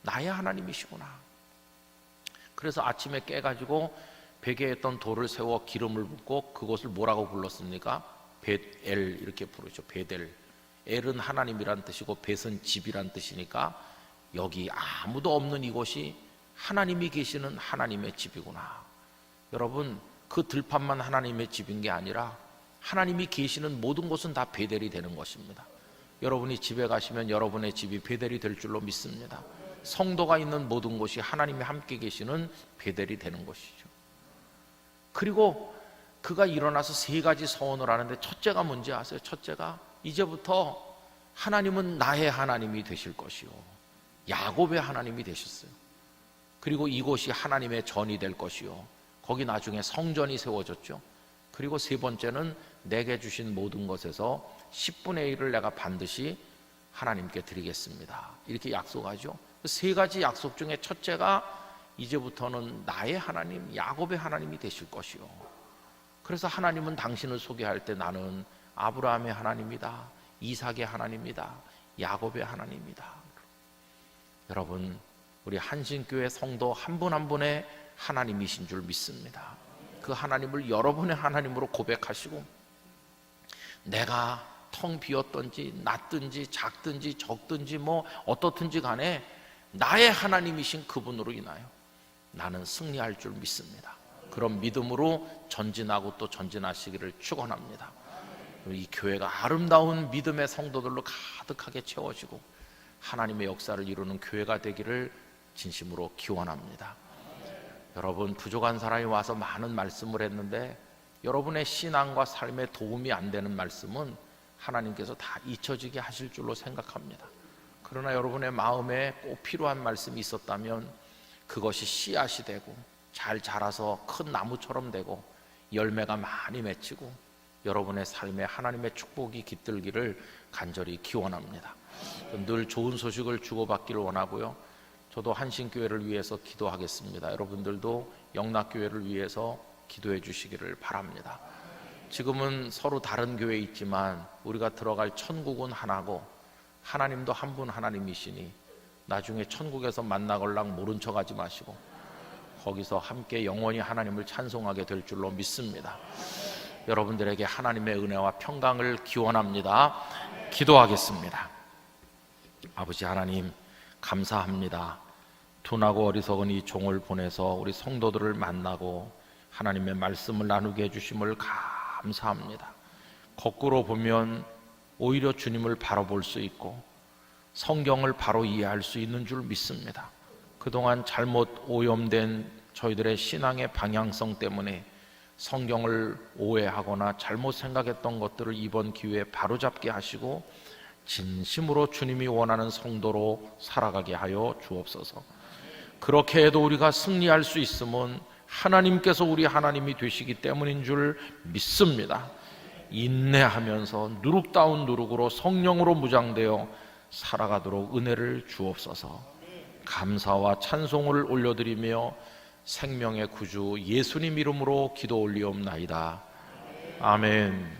나의 하나님이시구나. 그래서 아침에 깨가지고 베개에 있던 돌을 세워 기름을 붓고 그곳을 뭐라고 불렀습니까? 벳엘 이렇게 부르죠. 벳엘. 엘은 하나님이란 뜻이고 벳은 집이란 뜻이니까 여기 아무도 없는 이곳이 하나님이 계시는 하나님의 집이구나. 여러분, 그 들판만 하나님의 집인 게 아니라 하나님이 계시는 모든 곳은 다 베델이 되는 것입니다. 여러분이 집에 가시면 여러분의 집이 베델이 될 줄로 믿습니다. 성도가 있는 모든 곳이 하나님이 함께 계시는 베델이 되는 것이죠. 그리고 그가 일어나서 세 가지 서원을 하는데 첫째가 뭔지 아세요? 첫째가 이제부터 하나님은 나의 하나님이 되실 것이요 야곱의 하나님이 되셨어요. 그리고 이곳이 하나님의 전이 될 것이요, 거기 나중에 성전이 세워졌죠. 그리고 세 번째는 내게 주신 모든 것에서 10분의 1을 내가 반드시 하나님께 드리겠습니다. 이렇게 약속하죠. 세 가지 약속 중에 첫째가 이제부터는 나의 하나님, 야곱의 하나님이 되실 것이요. 그래서 하나님은 당신을 소개할 때 나는 아브라함의 하나님이다, 이삭의 하나님이다, 야곱의 하나님이다. 여러분, 우리 한신교회 성도 한 분 한 분의 하나님이신 줄 믿습니다. 그 하나님을 여러분의 하나님으로 고백하시고, 내가 텅 비었든지 낮든지 작든지 적든지 뭐 어떻든지 간에 나의 하나님이신 그분으로 인하여 나는 승리할 줄 믿습니다. 그런 믿음으로 전진하고 또 전진하시기를 축원합니다. 이 교회가 아름다운 믿음의 성도들로 가득하게 채워지고 하나님의 역사를 이루는 교회가 되기를 진심으로 기원합니다. 여러분, 부족한 사람이 와서 많은 말씀을 했는데 여러분의 신앙과 삶에 도움이 안 되는 말씀은 하나님께서 다 잊혀지게 하실 줄로 생각합니다. 그러나 여러분의 마음에 꼭 필요한 말씀이 있었다면 그것이 씨앗이 되고 잘 자라서 큰 나무처럼 되고 열매가 많이 맺히고 여러분의 삶에 하나님의 축복이 깃들기를 간절히 기원합니다. 늘 좋은 소식을 주고받기를 원하고요. 저도 한신교회를 위해서 기도하겠습니다. 여러분들도 영락교회를 위해서 기도해 주시기를 바랍니다. 지금은 서로 다른 교회에 있지만 우리가 들어갈 천국은 하나고 하나님도 한 분 하나님이시니 나중에 천국에서 만나걸랑 모른 척하지 마시고 거기서 함께 영원히 하나님을 찬송하게 될 줄로 믿습니다. 여러분들에게 하나님의 은혜와 평강을 기원합니다. 기도하겠습니다. 아버지 하나님, 감사합니다. 둔하고 어리석은 이 종을 보내서 우리 성도들을 만나고 하나님의 말씀을 나누게 해주심을 감사합니다. 거꾸로 보면 오히려 주님을 바로 볼 수 있고 성경을 바로 이해할 수 있는 줄 믿습니다. 그동안 잘못 오염된 저희들의 신앙의 방향성 때문에 성경을 오해하거나 잘못 생각했던 것들을 이번 기회에 바로잡게 하시고 진심으로 주님이 원하는 성도로 살아가게 하여 주옵소서. 그렇게 해도 우리가 승리할 수 있음은 하나님께서 우리 하나님이 되시기 때문인 줄 믿습니다. 인내하면서 누룩다운 누룩으로 성령으로 무장되어 살아가도록 은혜를 주옵소서. 감사와 찬송을 올려드리며 생명의 구주 예수님 이름으로 기도 올리옵나이다. 아멘.